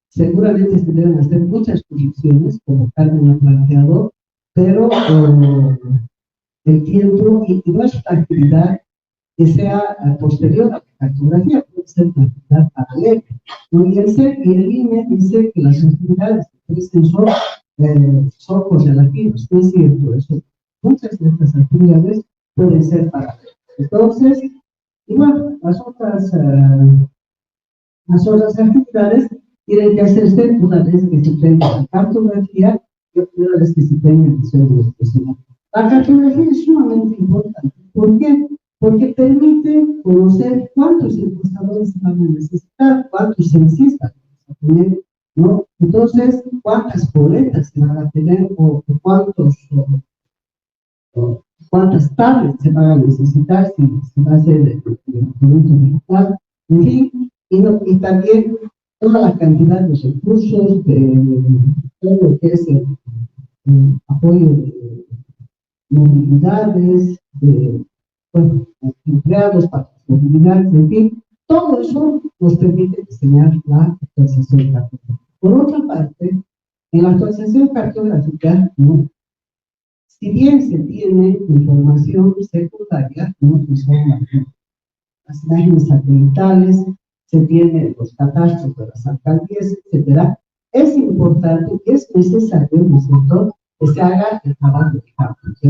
Seguramente se deben hacer muchas correcciones, como Carmen ha planteado, pero el tiempo y no es una actividad que sea posterior a la cartografía, puede ser una actividad paralela, ¿no? Y el INE dice que las actividades que existen son correlativas, no es cierto eso. Muchas de estas actividades pueden ser paralelas. Entonces, y bueno, las otras actividades tienen que hacerse una vez que se tenga la cartografía y una vez que se tenga el diseño de especial. La cartografía es sumamente importante. ¿Por qué? Porque permite conocer cuántos encuestadores se van a necesitar, cuántos censistas vamos a tener, ¿no? Entonces, cuántas boletas se van a tener o cuántas tablets se van a necesitar si va a ser el documento digital, en fin, y también toda la cantidad de recursos, de todo lo que es el apoyo de movilidades, de empleados para las movilidades, en fin, todo eso nos permite diseñar la actualización cartográfica. Por otra parte, en la actualización cartográfica, ¿no? Si bien se tiene información secundaria, ¿no? Que son las imágenes satelitales, se tienen los catastros de las alcaldías, etcétera, es importante y es necesario, ¿no es cierto?, que se haga el trabajo de campo, que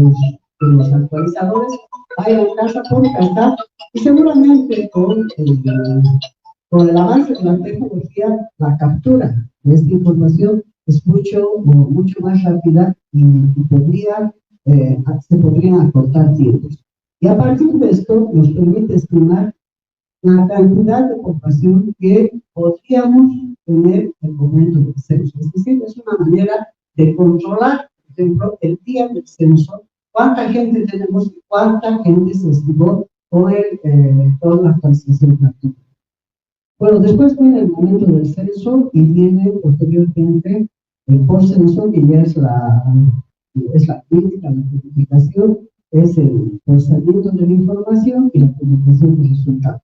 los actualizadores vayan casa por casa, y seguramente con el avance de la tecnología, la captura de esta información es mucho más rápida y se podrían acortar tiempos. Y a partir de esto nos permite estimar la cantidad de población que podríamos tener en el momento del censo. Es decir, es una manera de controlar, por ejemplo, el día del censo, cuánta gente tenemos y cuánta gente se estimó con la actualización gratuita. Bueno, después viene el momento del censo y viene posteriormente el post-censo, que ya es la crítica, la publicación, es el procesamiento de la información y la publicación de resultados,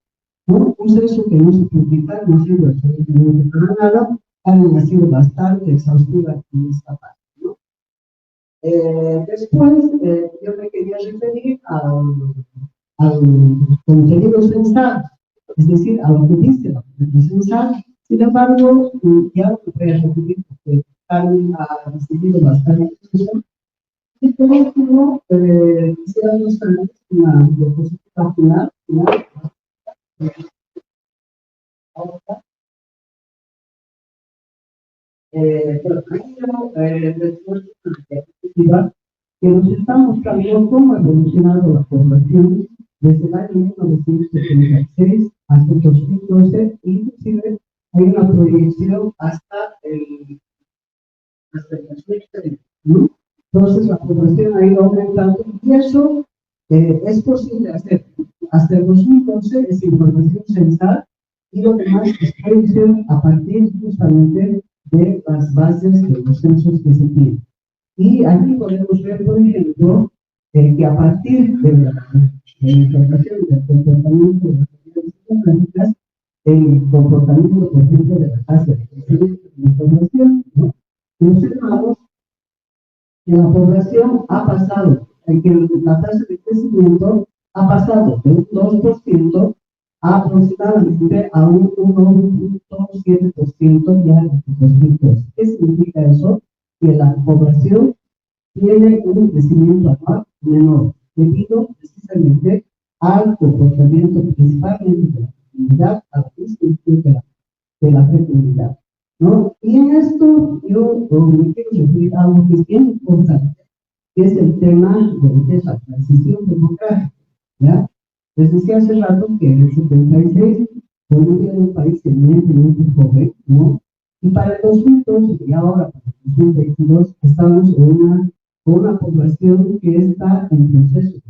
¿no? Un censo que no se publica, no sirve absolutamente para nada, ha sido bastante exhaustiva en esta parte, ¿no? Después, yo me quería referir al contenido censal, es decir, a lo que dice la política censal. Sin embargo, ya no me voy a referir porque Carmen ha recibido bastante discusión. Y por último, quisiera mostrarles una diapositiva final. Pero primero, después de una diapositiva que nos está mostrando cómo ha evolucionado la población desde el año 1976 hasta el 2012, inclusive hay una proyección hasta el 2030, ¿no? Entonces la población ha ido aumentando y eso es posible hacer. Hasta el 2012 es información censal y lo demás es proyección a partir justamente de las bases de los censos que se tienen. Y aquí podemos ver, por ejemplo, que a partir de la información del comportamiento de las actividades demográficas, el comportamiento, por ejemplo, de la tasa de crecimiento de la población, ¿no? Y observamos que la población ha pasado, que la tasa de crecimiento ha pasado de un 2% a aproximadamente a un 1.7% ya en 2012. ¿Qué significa eso? que la población tiene un crecimiento anual menor, debido precisamente al comportamiento principalmente de la comunidad, a la distribución de la fecundidad, ¿no? Y en esto yo me quiero referir a algo que es bien importante, que es el tema de la transición democrática, ¿ya? Les decía hace rato que en el 76 Bolivia era un país eminentemente joven, ¿no? Y para el 2012 y ahora para el 2022 estamos con una población que está en proceso de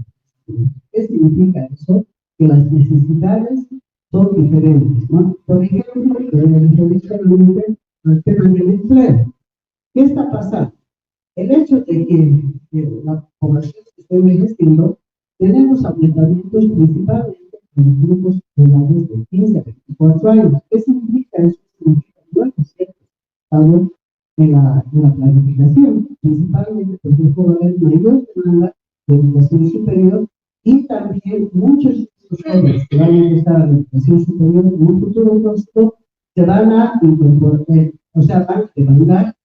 crecimiento. ¿Qué significa eso? Que las necesidades son diferentes, ¿no? Por ejemplo, tradicionalmente el tema del empleo. ¿Qué está pasando? El hecho de que la población se esté envejeciendo, tenemos aumentamientos principalmente en los grupos de edades de 15 a 24 años. ¿Qué significa eso? Significa nuevos estamos en la planificación, principalmente porque va a haber mayor demanda de educación superior y también muchos de estos jóvenes que van a ingresar a la educación superior en un futuro próximo se van a incorporar, o sea, van a demandar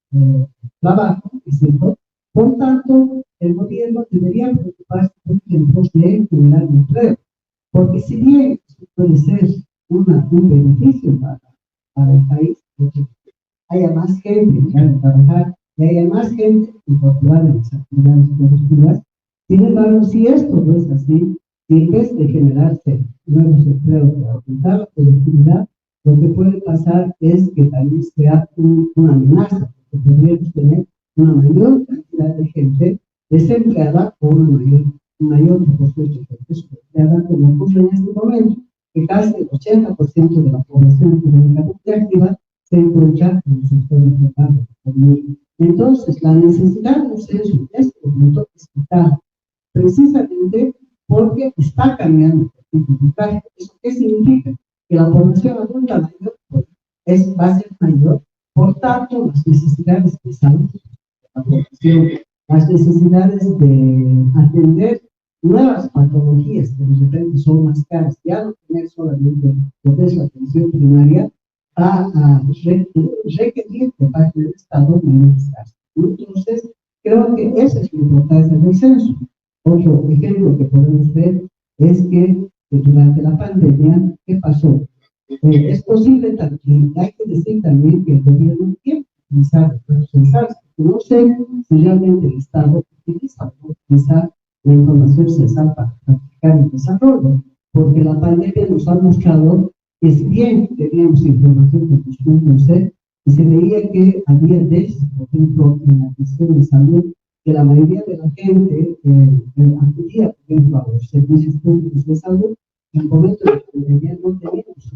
trabajo, ¿es cierto? Por tanto, el gobierno debería preocuparse por tiempos de generar empleo, porque si bien esto puede ser un beneficio para el país, haya más gente que vaya a trabajar y haya más gente incorporada en las actividades productivas. Sin embargo, si esto no es así, si en vez de generarse nuevos empleos para aumentar la productividad, lo que puede pasar es que también sea una amenaza, porque podríamos tener una mayor cantidad de gente desempleada o un mayor proporción de gente desempleada, como ocurre en este momento, que casi el 80% de la población económicamente activa se encuentra en el sector informal. Entonces, la necesidad de un censo en este momento es vital, precisamente porque está cambiando el demográfico. ¿Eso qué significa? Que la población adulta mayor pues, va a ser mayor, por tanto, las necesidades de salud de la población, las necesidades de atender nuevas patologías que de repente son más caras, ya no tener solamente lo que es la atención primaria, a requerir de parte del Estado mayores gastos. Entonces, creo que esa es la importancia del censo. Otro ejemplo que podemos ver es que durante la pandemia, ¿qué pasó? Es posible también, hay que decir también que el gobierno tiene que utilizar recursos censales. No sé si realmente el Estado utiliza o no utiliza la información censal para practicar el desarrollo, porque la pandemia nos ha mostrado que si bien teníamos información que nos conocer y se veía que había déficit, por ejemplo, en la cuestión de salud, que la mayoría de la gente acudía, por ejemplo, a los servicios públicos de salud, en el momento de la pandemia no teníamos.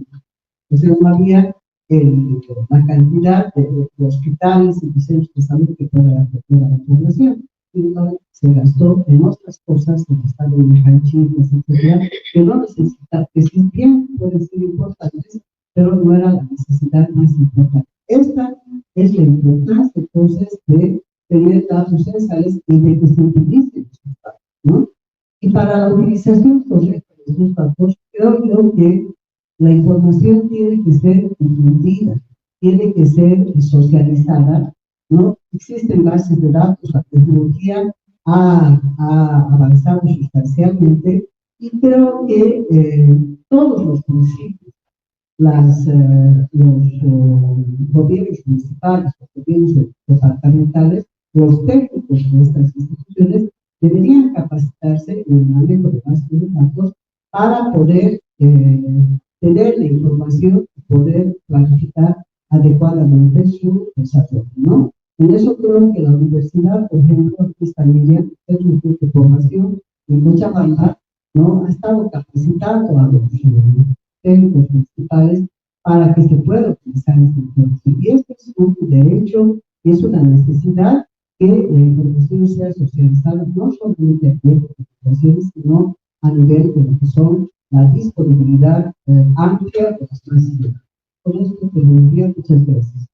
Entonces no había la cantidad de hospitales y de centros de salud que pueda atender a la población. Y entonces se gastó en otras cosas, en estado de canchitas, etcétera, que no necesita, que si bien pueden ser importantes, pero no era la necesidad más importante. Esta es la importancia entonces de tener datos censales y de que se utilicen estos datos, ¿no? Y para la utilización correcta de estos datos, creo yo que la información tiene que ser difundida, tiene que ser socializada, ¿no? Existen bases de datos, la tecnología ha avanzado sustancialmente y creo que todos los municipios, los gobiernos municipales, los gobiernos departamentales, los técnicos de estas instituciones deberían capacitarse en el manejo de bases de datos para poder tener la información y poder planificar adecuadamente su desarrollo, ¿no? En eso creo que la universidad, por ejemplo, esta línea es un grupo de formación en Cochabamba, ¿no? Ha estado capacitando a los técnicos municipales para que se pueda utilizar esta información. Y esto es un derecho y es una necesidad que la información sea socializada no solamente a nivel de comunicaciones, sino a nivel de lo que son la disponibilidad amplia de las masas. Por esto te lo envío, muchas gracias.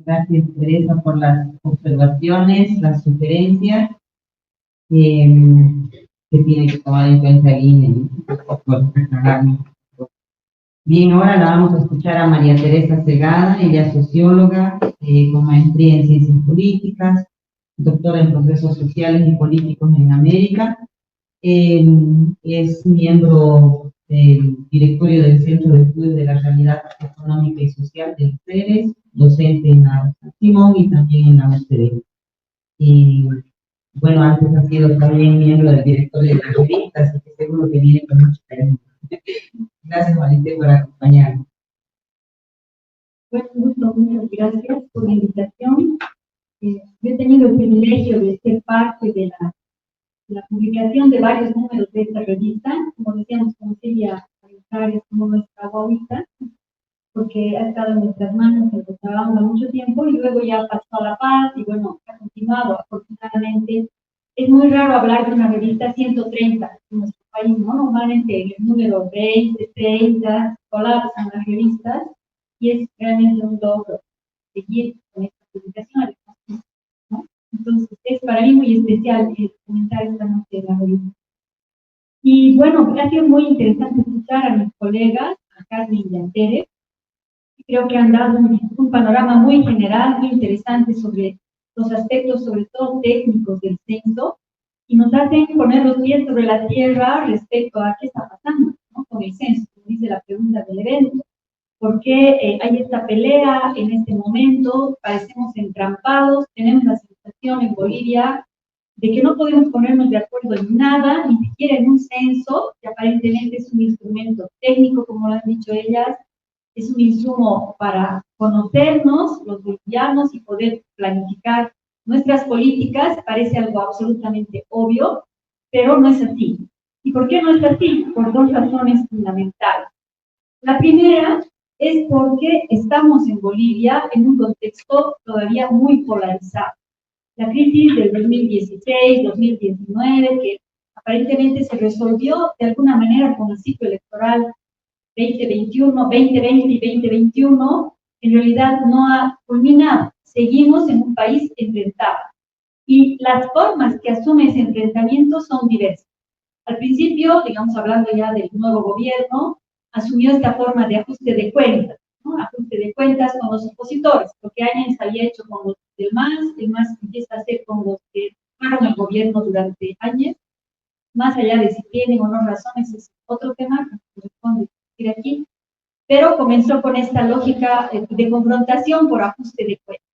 Gracias, Teresa, por las observaciones, las sugerencias que tiene que tomar en cuenta el INE, por aclararnos. Bien, ahora la vamos a escuchar a María Teresa Segada, ella es socióloga con maestría en ciencias políticas, doctora en procesos sociales y políticos en América. Es miembro del directorio del Centro de Estudios de la Realidad Económica y Social del CERES, docente en la Simón y también en la UCD. Y bueno, antes ha sido también miembro del directorio de la revista, así que seguro que viene con mucho cariño. Gracias, Marité, por acompañarnos. Bueno, muchas gracias por la invitación. Yo he tenido el privilegio de ser parte de la publicación de varios números de esta revista, como decíamos, con Celia Arizares, como nuestra guaguita, porque ha estado en nuestras manos en nuestra banda mucho tiempo y luego ya pasó a La Paz y bueno, ha continuado afortunadamente. Es muy raro hablar de una revista 130 en nuestro país, ¿no? Normalmente el número 20, 30 colapsan las revistas y es realmente un logro seguir con esta publicación, ¿no? Entonces es para mí muy especial comentar esta noche de la revista. Y bueno, ha sido muy interesante escuchar a mis colegas, a Carmen y a Tere. Creo que han dado un panorama muy general, muy interesante sobre los aspectos, sobre todo técnicos del censo, y nos hacen poner los pies sobre la tierra respecto a qué está pasando, ¿no?, con el censo, como dice la pregunta del evento. ¿Por qué hay esta pelea en este momento? Parecemos entrampados, tenemos la sensación en Bolivia de que no podemos ponernos de acuerdo en nada, ni siquiera en un censo, que aparentemente es un instrumento técnico, como lo han dicho ellas, es un insumo para conocernos, los bolivianos, y poder planificar nuestras políticas. Parece algo absolutamente obvio, pero no es así. ¿Y por qué no es así? Por dos razones fundamentales. La primera es porque estamos en Bolivia en un contexto todavía muy polarizado. La crisis del 2016, 2019, que aparentemente se resolvió de alguna manera con el ciclo electoral 2020 y 2021, en realidad no ha culminado. Seguimos en un país enfrentado. Y las formas que asume ese enfrentamiento son diversas. Al principio, digamos, hablando ya del nuevo gobierno, asumió esta forma de ajuste de cuentas, ¿no? Ajuste de cuentas con los opositores, lo que Áñez había hecho con los del MAS, el MAS empieza a hacer con los que fueron el gobierno durante años. Más allá de si tienen o no razones, es otro tema que corresponde discutir aquí, pero comenzó con esta lógica de confrontación por ajuste de cuentas.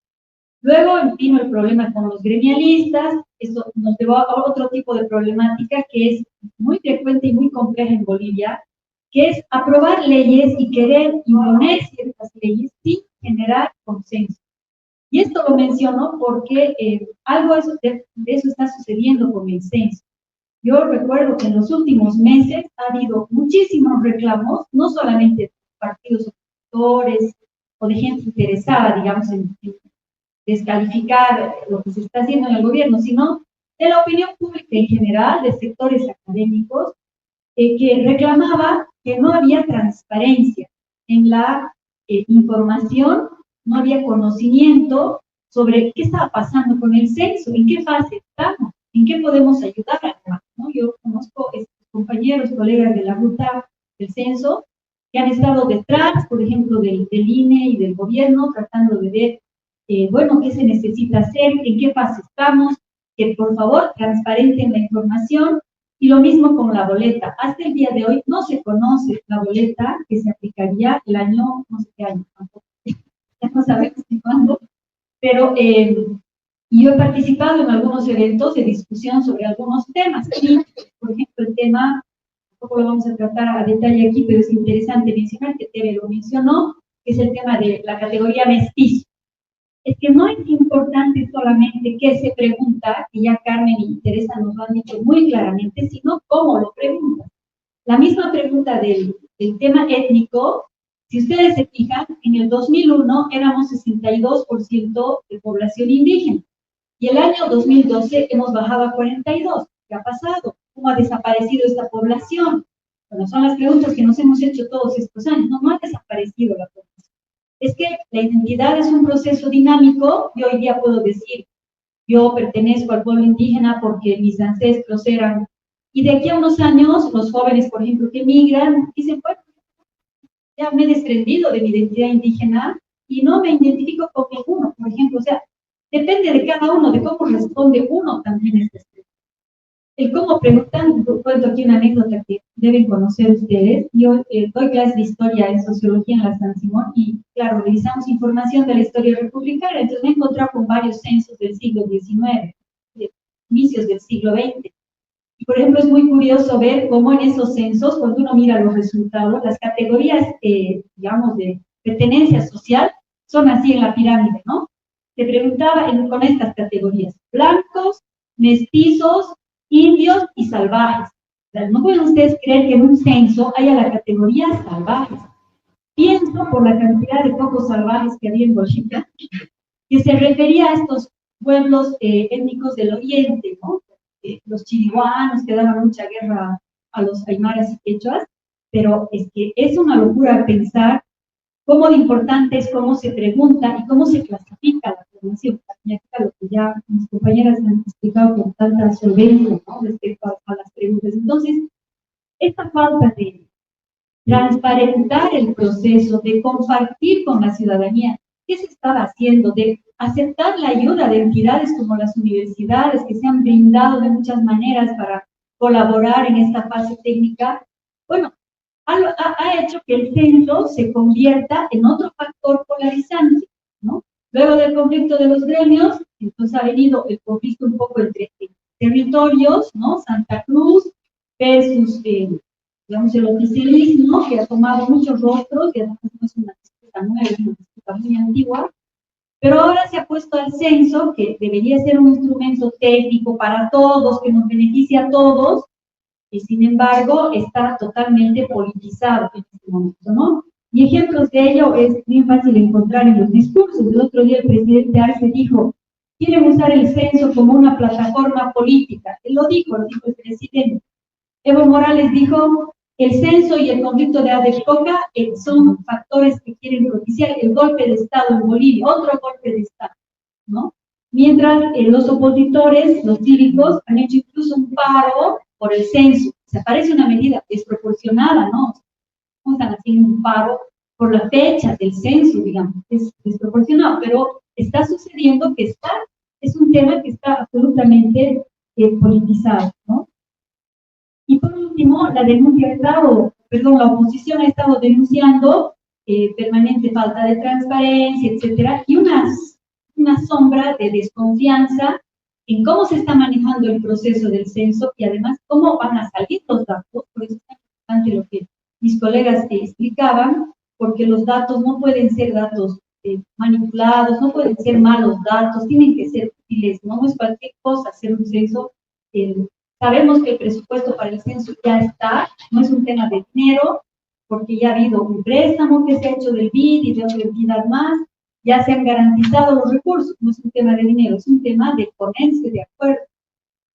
Luego vino el problema con los gremialistas, eso nos llevó a otro tipo de problemática que es muy frecuente y muy compleja en Bolivia, que es aprobar leyes y querer imponer ciertas leyes sin generar consenso. Y esto lo menciono porque algo de eso está sucediendo con el censo. Yo recuerdo que en los últimos meses ha habido muchísimos reclamos, no solamente de partidos opositores o de gente interesada, digamos, en descalificar lo que se está haciendo en el gobierno, sino de la opinión pública en general, de sectores académicos, que reclamaba que no había transparencia en la información, no había conocimiento sobre qué estaba pasando con el censo, en qué fase estamos, en qué podemos ayudar, ¿no? Yo conozco compañeros, colegas de la ruta del censo, que han estado detrás, por ejemplo, del INE y del gobierno, tratando de ver bueno, qué se necesita hacer, en qué fase estamos, que por favor transparenten la información, y lo mismo con la boleta. Hasta el día de hoy no se conoce la boleta que se aplicaría el año, no sé qué año, tampoco, ya no sabemos de cuándo, pero yo he participado en algunos eventos de discusión sobre algunos temas, y, por ejemplo, el tema, tampoco lo vamos a tratar a detalle aquí, pero es interesante mencionar, que Tere lo mencionó, que es el tema de la categoría mestizo. Es que no es importante solamente qué se pregunta, y ya Carmen y Teresa nos lo han dicho muy claramente, sino cómo lo preguntan. La misma pregunta del tema étnico, si ustedes se fijan, en el 2001 éramos 62% de población indígena, y el año 2012 hemos bajado a 42%. ¿Qué ha pasado? ¿Cómo ha desaparecido esta población? Bueno, son las preguntas que nos hemos hecho todos estos años. No ha desaparecido la población. es que la identidad es un proceso dinámico y hoy día puedo decir, yo pertenezco al pueblo indígena porque mis ancestros eran, y de aquí a unos años, los jóvenes, por ejemplo, que migran, dicen, bueno, ya me he desprendido de mi identidad indígena y no me identifico con ninguno, por ejemplo, o sea, depende de cada uno, de cómo responde uno también a este. El cómo preguntan, cuento aquí una anécdota que deben conocer ustedes. Yo doy clases de historia en sociología en la San Simón y, claro, revisamos información de la historia republicana, entonces me he encontrado con varios censos del siglo XIX, de inicios del siglo XX. Y, por ejemplo, es muy curioso ver cómo en esos censos, cuando uno mira los resultados, las categorías, digamos, de pertenencia social son así en la pirámide, ¿no? Se preguntaba con estas categorías: blancos, mestizos, indios y salvajes. O sea, no pueden ustedes creer que en un censo haya la categoría salvajes. Pienso por la cantidad de pocos salvajes que había en Bolivia, que se refería a estos pueblos étnicos del oriente, ¿no? Los chiriguanos que daban mucha guerra a los aymaras y quechuas, pero es que es una locura pensar cómo de importante es cómo se pregunta y cómo se clasifica la formación. Lo que ya mis compañeras han explicado con tanta solvencia, ¿no? Respecto a las preguntas. Entonces, esta falta de transparentar el proceso, de compartir con la ciudadanía qué se estaba haciendo, de aceptar la ayuda de entidades como las universidades, que se han brindado de muchas maneras para colaborar en esta fase técnica, bueno, ha hecho que el censo se convierta en otro factor polarizante, ¿no? Luego del conflicto de los gremios, entonces ha venido el conflicto un poco entre territorios, ¿no? Santa Cruz versus, digamos, el oficialismo, que ha tomado muchos rostros, y además no es una disputa nueva, es una disputa muy antigua, pero ahora se ha puesto al censo, que debería ser un instrumento técnico para todos, que nos beneficie a todos, y sin embargo está totalmente politizado en este momento, ¿no? Y ejemplos de ello es bien fácil encontrar en los discursos. El otro día el presidente Arce dijo, quieren usar el censo como una plataforma política. Él lo dijo el presidente. Evo Morales dijo, el censo y el conflicto de Adecoca son factores que quieren propiciar el golpe de Estado en Bolivia, otro golpe de Estado, ¿no? Mientras los opositores, los cívicos, han hecho incluso un paro por el censo. O sea, parece una medida desproporcionada, ¿no? Están haciendo un paro por la fecha del censo, digamos, es desproporcionado, pero está sucediendo que es un tema que está absolutamente politizado, ¿no? Y por último, la la oposición ha estado denunciando permanente falta de transparencia, etcétera, y una sombra de desconfianza en cómo se está manejando el proceso del censo y además cómo van a salir los datos. Por eso es importante lo que mis colegas explicaban, porque los datos no pueden ser datos manipulados, no pueden ser malos datos, tienen que ser útiles, no es cualquier cosa hacer un censo. Sabemos que el presupuesto para el censo ya está, no es un tema de dinero, porque ya ha habido un préstamo que se ha hecho del BID y de otra entidad más, ya se han garantizado los recursos, no es un tema de dinero, es un tema de ponerse de acuerdo.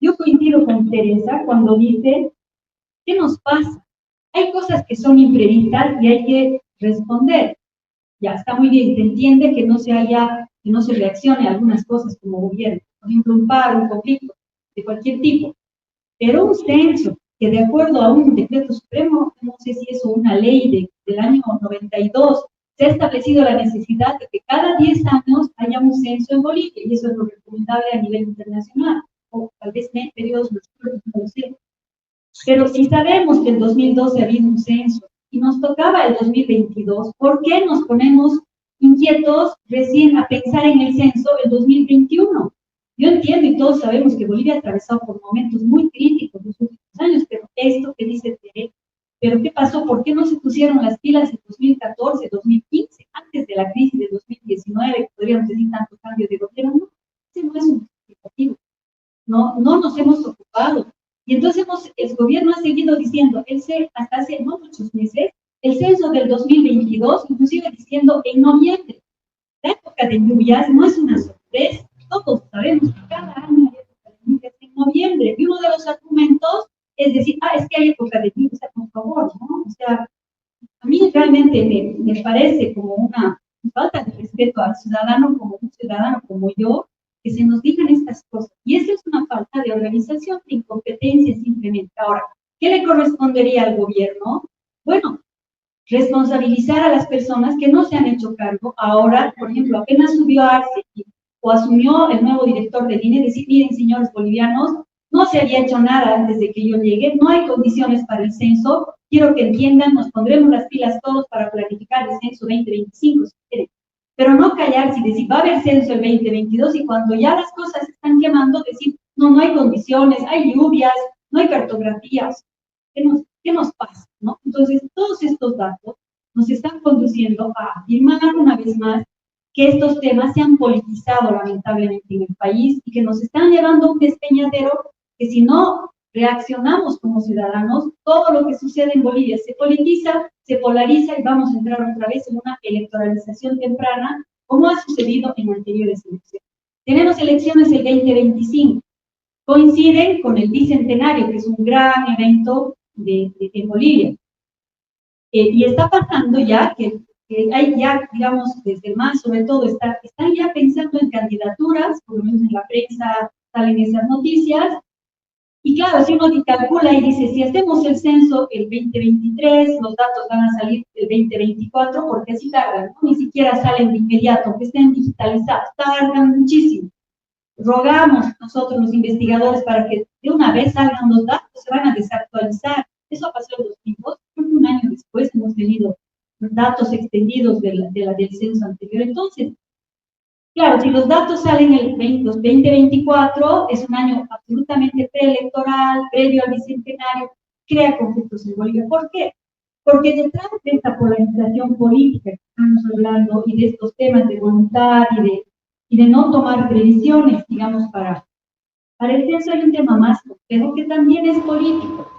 Yo coincido con Teresa cuando dice, ¿qué nos pasa? Hay cosas que son imprevistas y hay que responder. Ya está muy bien, se entiende que no se reaccione a algunas cosas como gobierno, por ejemplo, un paro, un conflicto de cualquier tipo, pero un censo que de acuerdo a un decreto supremo, no sé si es una ley del año 92, se ha establecido la necesidad de que cada 10 años haya un censo en Bolivia, y eso es lo recomendable a nivel internacional, o tal vez en periodos más cortos, no lo sé. Pero si sabemos que en 2012 había un censo y nos tocaba el 2022, ¿por qué nos ponemos inquietos recién a pensar en el censo el 2021? Yo entiendo y todos sabemos que Bolivia ha atravesado por momentos muy críticos en los últimos años, pero esto que dice Tere, ¿pero qué pasó? ¿Por qué no se pusieron las pilas en 2014, 2015, antes de la crisis de 2019, que podríamos decir tanto cambio de gobierno? No, ese no es un justificativo. No nos hemos ocupado. Y entonces el gobierno ha seguido diciendo, hasta hace no muchos meses, el censo del 2022, inclusive diciendo en noviembre. La época de lluvias no es una sorpresa. Todos sabemos que cada año hay época de lluvias en noviembre. Y uno de los argumentos es decir, es que hay época de lluvias, por favor, ¿no? O sea, a mí realmente me parece como un falta de respeto al ciudadano como un ciudadano como yo, que se nos digan estas cosas. Y eso es una falta de organización, de incompetencia simplemente. Ahora, ¿qué le correspondería al gobierno? Bueno, responsabilizar a las personas que no se han hecho cargo. Ahora, por ejemplo, apenas subió Arce o asumió el nuevo director del INE, decir, miren, señores bolivianos, no se había hecho nada antes de que yo llegue, no hay condiciones para el censo, quiero que entiendan, nos pondremos las pilas todos para planificar el censo 2025, si quieren. Pero no callarse y decir, va a haber censo el 2022, y cuando ya las cosas se están quemando, decir, no, no hay condiciones, hay lluvias, no hay cartografías. ¿Qué nos pasa? ¿No? Entonces, todos estos datos nos están conduciendo a afirmar una vez más que estos temas se han politizado lamentablemente en el país y que nos están llevando a un despeñadero que si no reaccionamos como ciudadanos, todo lo que sucede en Bolivia se politiza, se polariza y vamos a entrar otra vez en una electoralización temprana, como ha sucedido en anteriores elecciones. Tenemos elecciones el 2025, coinciden con el Bicentenario, que es un gran evento en Bolivia. Y está pasando ya que hay ya, digamos, desde más, sobre todo, están ya pensando en candidaturas, por lo menos en la prensa salen esas noticias. Y claro, si uno calcula y dice, si hacemos el censo el 2023, los datos van a salir el 2024, porque así tardan, ¿no? Ni siquiera salen de inmediato, aunque estén digitalizados, tardan muchísimo. Rogamos nosotros los investigadores para que de una vez salgan los datos, se van a desactualizar. Eso pasó en 2002, creo que un año después hemos tenido datos extendidos del censo anterior. Entonces, claro, si los datos salen el 2024, es un año absolutamente preelectoral, previo al bicentenario, crea conflictos en Bolivia. ¿Por qué? Porque detrás de esta polarización política que estamos hablando y de estos temas de voluntad y de no tomar previsiones, digamos, para el censo hay un tema más complejo que también es político,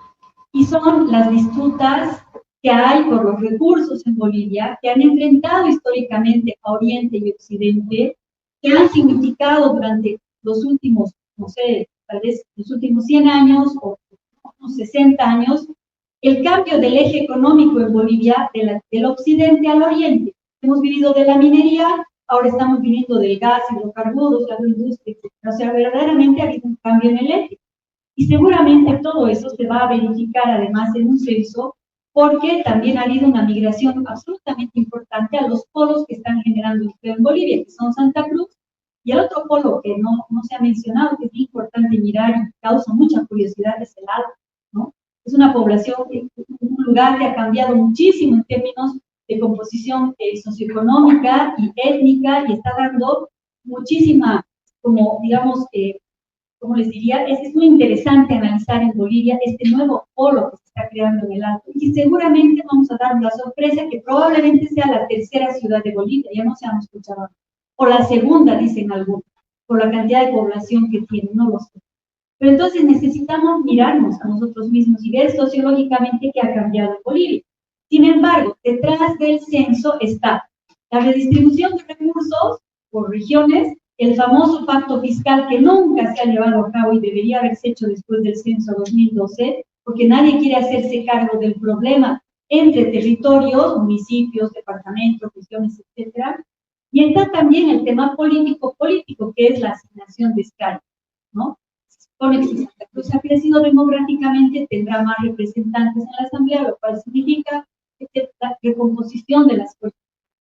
y son las disputas que hay por los recursos en Bolivia, que han enfrentado históricamente a Oriente y Occidente, que han significado durante los últimos, no sé, tal vez los últimos 100 años o unos 60 años, el cambio del eje económico en Bolivia del occidente al oriente. Hemos vivido de la minería, ahora estamos viviendo del gas, hidrocarburos, la agroindustria, etc. O sea, verdaderamente ha habido un cambio en el eje. Y seguramente todo eso se va a verificar además en un censo, porque también ha habido una migración absolutamente importante a los polos que están generando empleo en Bolivia, que son Santa Cruz, y el otro polo que no se ha mencionado, que es importante mirar y causa mucha curiosidad, es el Alto, ¿no? Es una población, un lugar que ha cambiado muchísimo en términos de composición socioeconómica y étnica, y está dando muchísima, como digamos, como les diría, es muy interesante analizar en Bolivia este nuevo polo que se está creando en el Alto. Y seguramente vamos a dar la sorpresa que probablemente sea la tercera ciudad de Bolivia, ya no se han escuchado. O la segunda, dicen algunos, por la cantidad de población que tiene, no lo sé. Pero entonces necesitamos mirarnos a nosotros mismos y ver sociológicamente qué ha cambiado en Bolivia. Sin embargo, detrás del censo está la redistribución de recursos por regiones, el famoso pacto fiscal que nunca se ha llevado a cabo y debería haberse hecho después del censo 2012, porque nadie quiere hacerse cargo del problema entre territorios, municipios, departamentos, regiones, etcétera. Y está también el tema político, que es la asignación de escaños, ¿no? Se supone que si Santa Cruz ha crecido demográficamente, tendrá más representantes en la Asamblea, lo cual significa la recomposición de las fuerzas.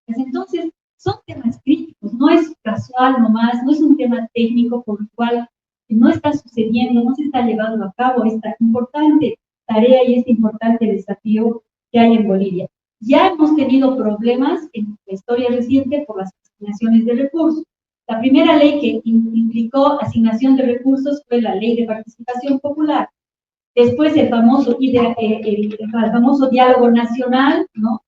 Entonces, son temas críticos, no es casual nomás, no es un tema técnico por el cual no está sucediendo, no se está llevando a cabo esta importante tarea y este importante desafío que hay en Bolivia. Ya hemos tenido problemas en la historia reciente por las asignaciones de recursos. La primera ley que implicó asignación de recursos fue la Ley de Participación Popular. Después el famoso diálogo nacional, ¿no?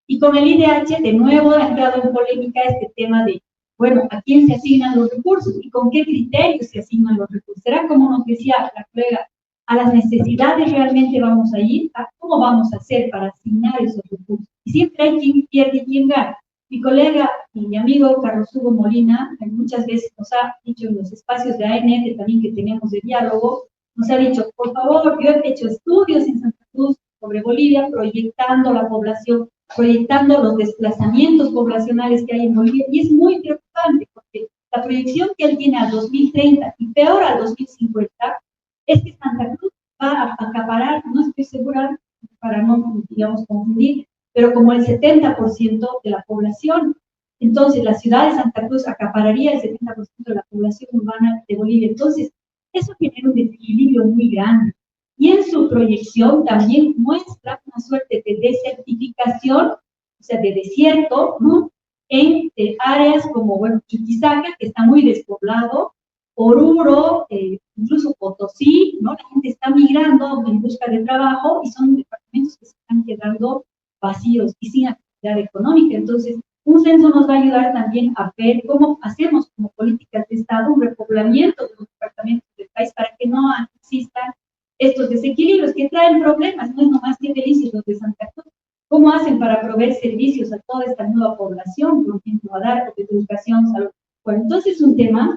Y con el IDH de nuevo ha entrado en polémica este tema de, bueno, ¿a quién se asignan los recursos y con qué criterios se asignan los recursos? ¿Será como nos decía la colega, a las necesidades realmente vamos a ir? ¿Cómo vamos a hacer para asignar esos recursos? Y siempre hay quien pierde y quien gana. Mi colega y mi amigo Carlos Hugo Molina muchas veces nos ha dicho en los espacios de ANF también que tenemos de diálogo, nos ha dicho, por favor, yo he hecho estudios en Santa Cruz sobre Bolivia, proyectando la población proyectando los desplazamientos poblacionales que hay en Bolivia, y es muy preocupante, porque la proyección que él tiene al 2030 y peor al 2050 es que Santa Cruz va a acaparar, no estoy segura, para no, digamos, confundir, pero como el 70% de la población. Entonces, la ciudad de Santa Cruz acapararía el 70% de la población urbana de Bolivia. Entonces, eso genera un desequilibrio muy grande. Y en su proyección también muestra una suerte de desertificación, o sea, de desierto, ¿no? En áreas como, bueno, Chuquisaca, que está muy despoblado, Oruro, incluso Potosí, ¿no? La gente está migrando en busca de trabajo y son departamentos que se están quedando vacíos y sin actividad económica. Entonces, un censo nos va a ayudar también a ver cómo hacemos como políticas de Estado un repoblamiento de los departamentos del país para que no existan estos desequilibrios que traen problemas, no es nomás que felices los de Santa Cruz. ¿Cómo hacen para proveer servicios a toda esta nueva población, por ejemplo, a dar educación, salud? Bueno, entonces es un tema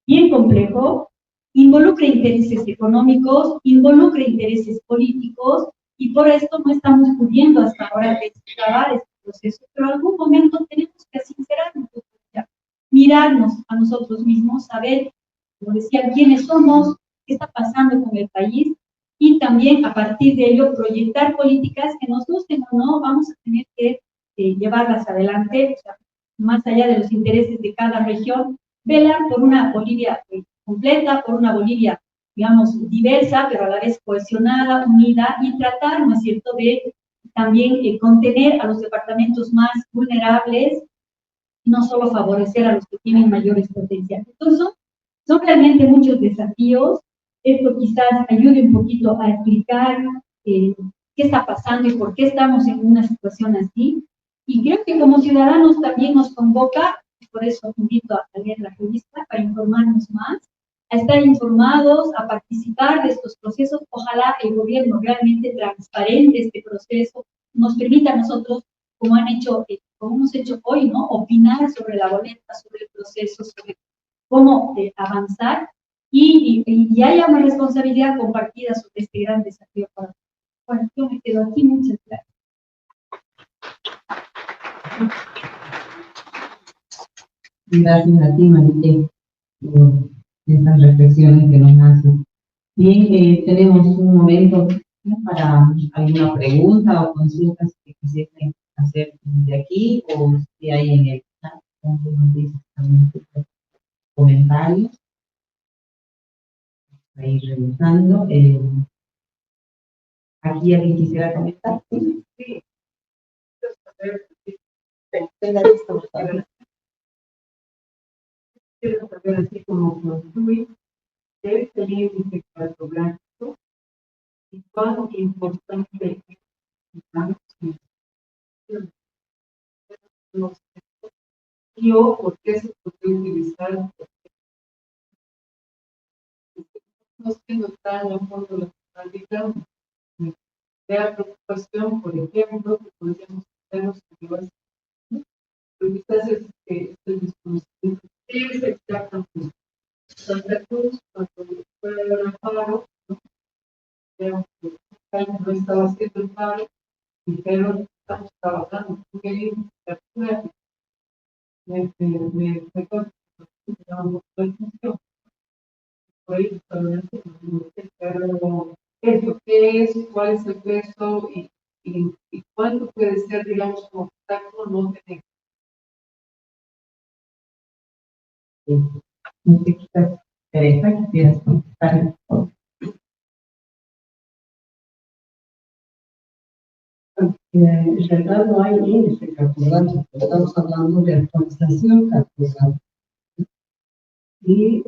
bien complejo, involucra intereses económicos, involucra intereses políticos, y por esto no estamos pudiendo hasta ahora destrabar este proceso, pero en algún momento tenemos que sincerarnos, mirarnos a nosotros mismos, saber, como decía, quiénes somos, qué está pasando con el país, y también a partir de ello proyectar políticas que nos gusten o no, vamos a tener que llevarlas adelante, o sea, más allá de los intereses de cada región, velar por una Bolivia completa, por una Bolivia, digamos, diversa, pero a la vez cohesionada, unida, y tratar, ¿no es cierto?, de también contener a los departamentos más vulnerables, no solo favorecer a los que tienen mayores potenciales. Entonces, son realmente muchos desafíos. Esto quizás ayude un poquito a explicar qué está pasando y por qué estamos en una situación así. Y creo que como ciudadanos también nos convoca, por eso invito a leer la revista para informarnos más, a estar informados, a participar de estos procesos. Ojalá el gobierno realmente transparente este proceso, nos permita a nosotros, como han hecho, como hemos hecho hoy, ¿no?, opinar sobre la boleta, sobre el proceso, sobre cómo avanzar, y haya una responsabilidad compartida sobre este gran desafío. Bueno, yo me quedo aquí, muchas gracias. Gracias a ti, Marité, por estas reflexiones que nos hacen. Bien, tenemos un momento para alguna pregunta o consultas que quisiesen hacer desde aquí, o si hay en el chat, nos dicen también sus comentarios. Vamos a ir revisando. ¿Aquí alguien quisiera comentar? Sí. Quiero saber, así como construir este índice cartográfico y cuán importante es y o por qué se puede utilizar. No siendo tan a fondo la temática, me da preocupación, por ejemplo, que podríamos hacer los que pero quizás es que el desconocimiento es exactamente Santa Cruz, cuando fue el paro, no estaba haciendo el paro, dijeron, estamos trabajando, porque hay una apertura de función. Por ahí, pero eso, ¿qué es? ¿Cuál es el peso? Y cuánto puede ser, digamos, como obstáculo no tener. No sé, quizás Teresa, quisieras contestar. En realidad no hay índice cartográfico, estamos hablando de actualización cartográfica. Y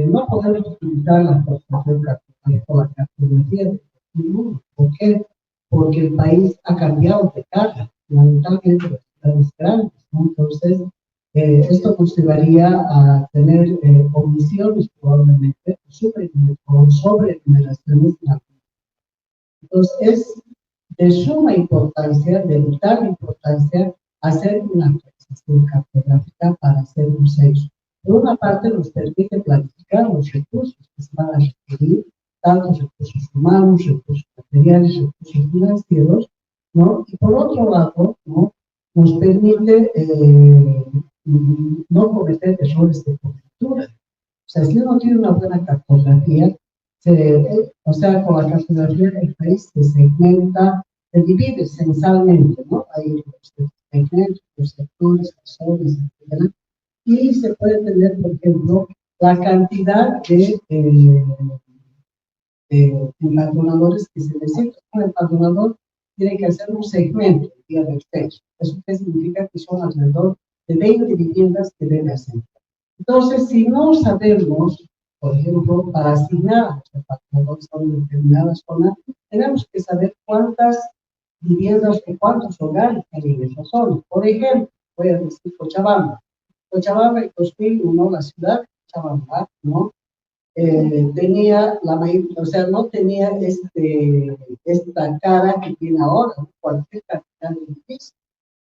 no podemos utilizar la actualización cartográfica o la cartografía del mundo. ¿Por qué? Porque el país ha cambiado de cara, fundamentalmente las ciudades grandes, ¿no? Entonces, esto nos llevaría a tener omisiones probablemente, o sobrenumeraciones. Entonces, es de suma importancia, de vital importancia, hacer una actualización cartográfica para hacer un censo. Por una parte, nos permite planificar los recursos que se van a requerir, tanto recursos humanos, recursos materiales, recursos financieros, ¿no? Y por otro lado, ¿no? Nos permite no cometer errores de cobertura. O sea, si uno tiene una buena cartografía, o sea, con la cartografía el país se segmenta, se divide censalmente, ¿no? Hay los segmentos, los sectores, las zonas, etc. Y se puede tener, por ejemplo, la cantidad de empadronadores que se necesitan. Un empadronador tiene que hacer un segmento el día del censo. Eso significa que son alrededor de 20 viviendas que debe hacer. Entonces, si no sabemos, por ejemplo, para asignar a los empadronadores a una determinada zona, tenemos que saber cuántas viviendas y cuántos hogares hay en esa zona. Por ejemplo, voy a decir Cochabamba. Cochabamba en 2001, la ciudad de Cochabamba, ¿no? Tenía la mayor, o sea, no tenía esta cara que tiene ahora, cualquier cantidad de edificios.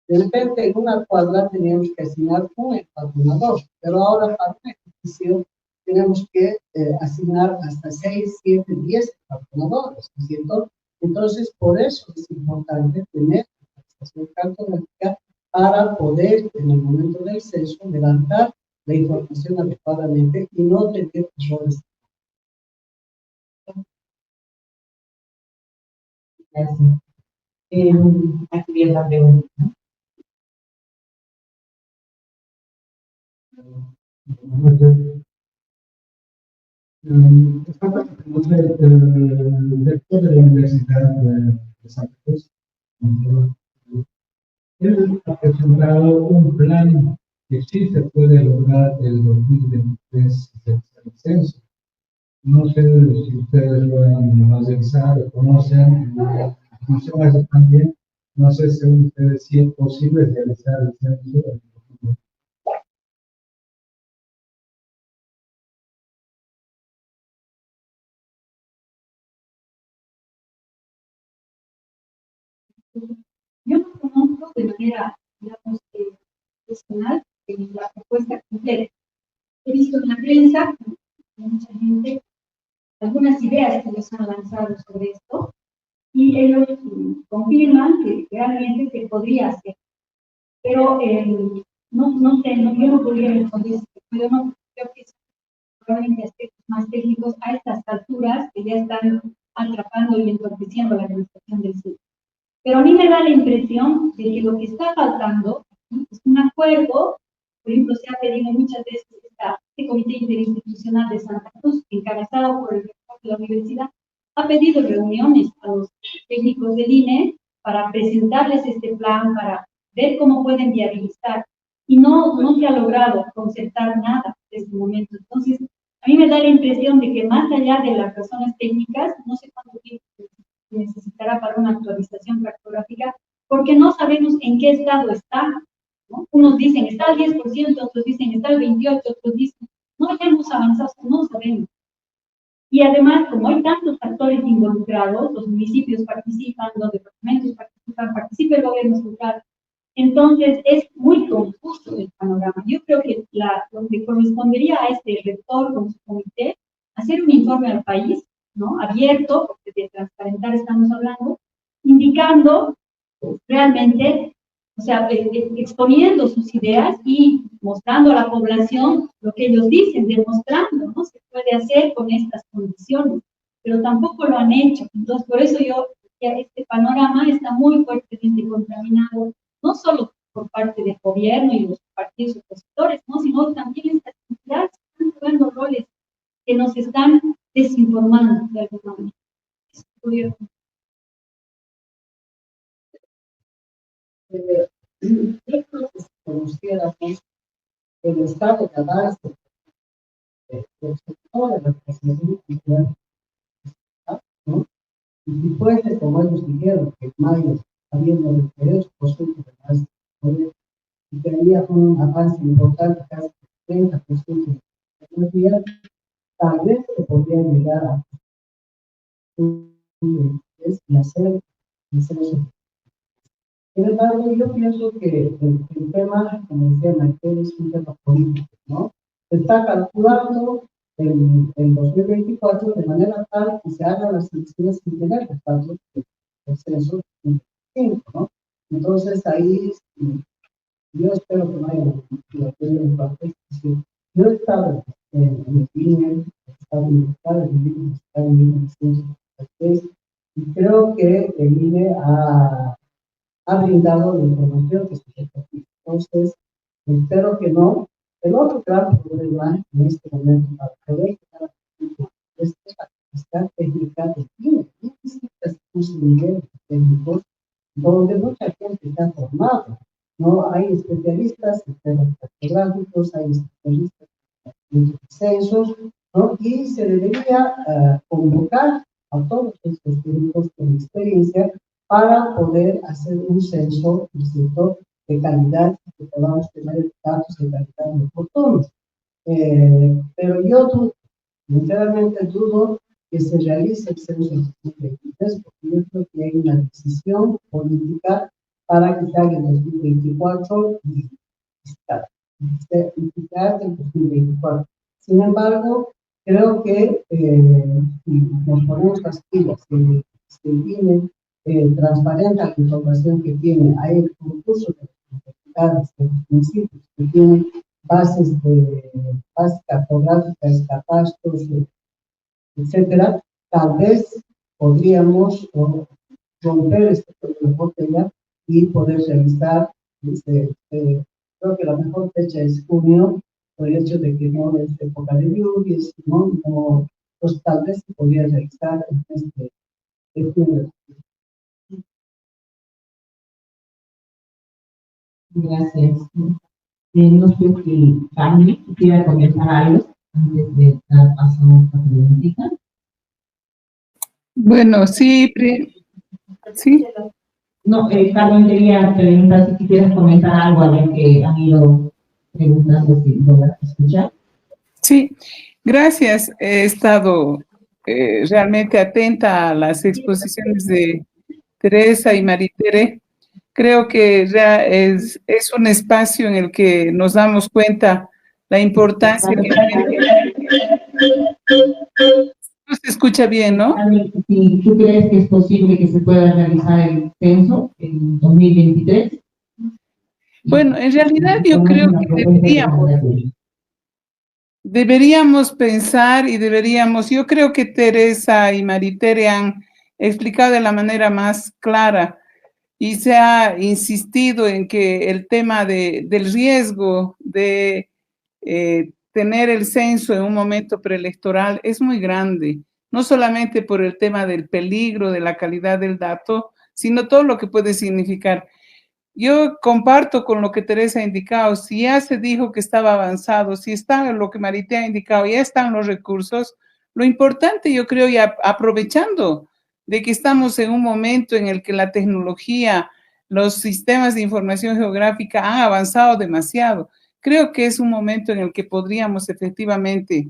De repente, en una cuadra teníamos que asignar un empadronador, pero ahora para un edificio tenemos que asignar hasta 6, 7, 10 empadronadores, ¿no es cierto? Entonces, por eso es importante tener la estación cartográfica para poder, en el momento del censo, levantar la información adecuadamente y no tener errores. Gracias. Aquí viene la pregunta. Estaba el rector de la Universidad de Santa Cruz. Él ha presentado un plan que sí se puede lograr el 2023 del censo. No sé si ustedes lo han realizado, conocen, la institución hace también. No sé si ustedes si es posible realizar el censo. Yo no conozco de manera, digamos, personal la propuesta completa. He visto en la prensa, mucha gente, algunas ideas que les han lanzado sobre esto, y ellos confirman que realmente se podría hacer. Pero no sé, yo no podría responder, yo no creo que son probablemente aspectos más técnicos a estas alturas que ya están atrapando y entorpeciendo la administración del sur. Pero a mí me da la impresión de que lo que está faltando es un acuerdo. Por ejemplo, se ha pedido muchas veces este Comité Interinstitucional de Santa Cruz, encabezado por el rector de la universidad, ha pedido reuniones a los técnicos del INE para presentarles este plan, para ver cómo pueden viabilizar. Y no se ha logrado concertar nada desde este momento. Entonces, a mí me da la impresión de que más allá de las razones técnicas, no sé cuánto tiempo necesitará para una actualización cartográfica, porque no sabemos en qué estado está, ¿no? Unos dicen está al 10%, otros dicen está al 28%, otros dicen no, ya hemos avanzado, no sabemos. Y además, como hay tantos actores involucrados, los municipios participan, los departamentos participan, participa el gobierno central, entonces es muy confuso el panorama. Yo creo que lo que correspondería a este rector con su comité, hacer un informe al país, ¿no? Abierto, porque de transparentar estamos hablando, indicando realmente, o sea, exponiendo sus ideas y mostrando a la población lo que ellos dicen, demostrando, ¿no? Se puede hacer con estas condiciones, pero tampoco lo han hecho. Entonces, por eso este panorama está muy fuertemente contaminado, no solo por parte del gobierno y los partidos opositores, ¿no? Sino también estas entidades que están jugando roles que nos están desinformando de alguna manera. Yo creo que si conociéramos el estado de avance del sector de la prestación social, ¿no? Y si fuese, como ellos dijeron, que en mayo habiendo 98% de más poder, y que había un avance importante, casi 30% de la tecnología, tal vez se podría llegar a y hacer eso. Sin embargo, yo pienso que el tema, como decía Michael, es un tema político, ¿no? Se está calculando en 2024 de manera tal que se hagan las elecciones sin tener los datos del censo 5, ¿no? Entonces ahí yo espero que no haya la primera parte. Yo he estado en el INE, he estado en el INE, he estado en el INE, y creo que el INE ha brindado la información que se requiere. Entonces, espero que no. El otro gran problema en este momento para poder llegar a es la capacidad técnica del INE. Necesitas un nivel técnico donde mucha gente está formada. No hay especialistas en temas cartográficos, hay especialistas en censos, ¿no? Y se debería convocar a todos estos grupos con experiencia para poder hacer un censo, ¿no es cierto?, de calidad, que podamos tener datos de calidad oportunos. Pero yo dudo, sinceramente dudo que se realice el censo en 2023, porque yo creo que hay una decisión política para que se haga en 2024 y iniciar en 2024. Sin embargo, creo que si nos ponemos las pilas, se viene transparenta la información que tiene, hay el concurso de las universidades, de los municipios que tienen bases cartográficas, catastros, etcétera, tal vez podríamos romper este botella y poder realizar, creo que la mejor fecha es junio, por el hecho de que no es época de lluvias, no, pues tal vez se podría realizar en este junio. Gracias. No sé si Fanny quiera comentar algo antes de dar paso a esta preguntita. Bueno, sí, sí. No, Carmen quería preguntar si quisieras comentar algo a ver que han ido preguntando si lo vas a escuchar. Sí, gracias. He estado realmente atenta a las exposiciones de Teresa y Maritere. Creo que es un espacio en el que nos damos cuenta la importancia que tiene. No se escucha bien, ¿no? Si tú crees que es posible que se pueda realizar el censo en 2023. Bueno, en realidad yo creo que deberíamos pensar y yo creo que Teresa y Maritere han explicado de la manera más clara y se ha insistido en que el tema del riesgo de tener el censo en un momento preelectoral es muy grande, no solamente por el tema del peligro, de la calidad del dato, sino todo lo que puede significar. Yo comparto con lo que Teresa ha indicado, si ya se dijo que estaba avanzado, si está lo que Marité ha indicado, ya están los recursos, lo importante yo creo, y aprovechando de que estamos en un momento en el que la tecnología, los sistemas de información geográfica han avanzado demasiado, creo que es un momento en el que podríamos efectivamente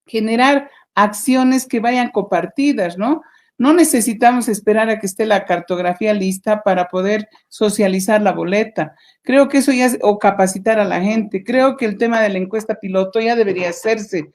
generar acciones que vayan compartidas, ¿no? No necesitamos esperar a que esté la cartografía lista para poder socializar la boleta. Creo que eso ya es, o capacitar a la gente. Creo que el tema de la encuesta piloto ya debería hacerse.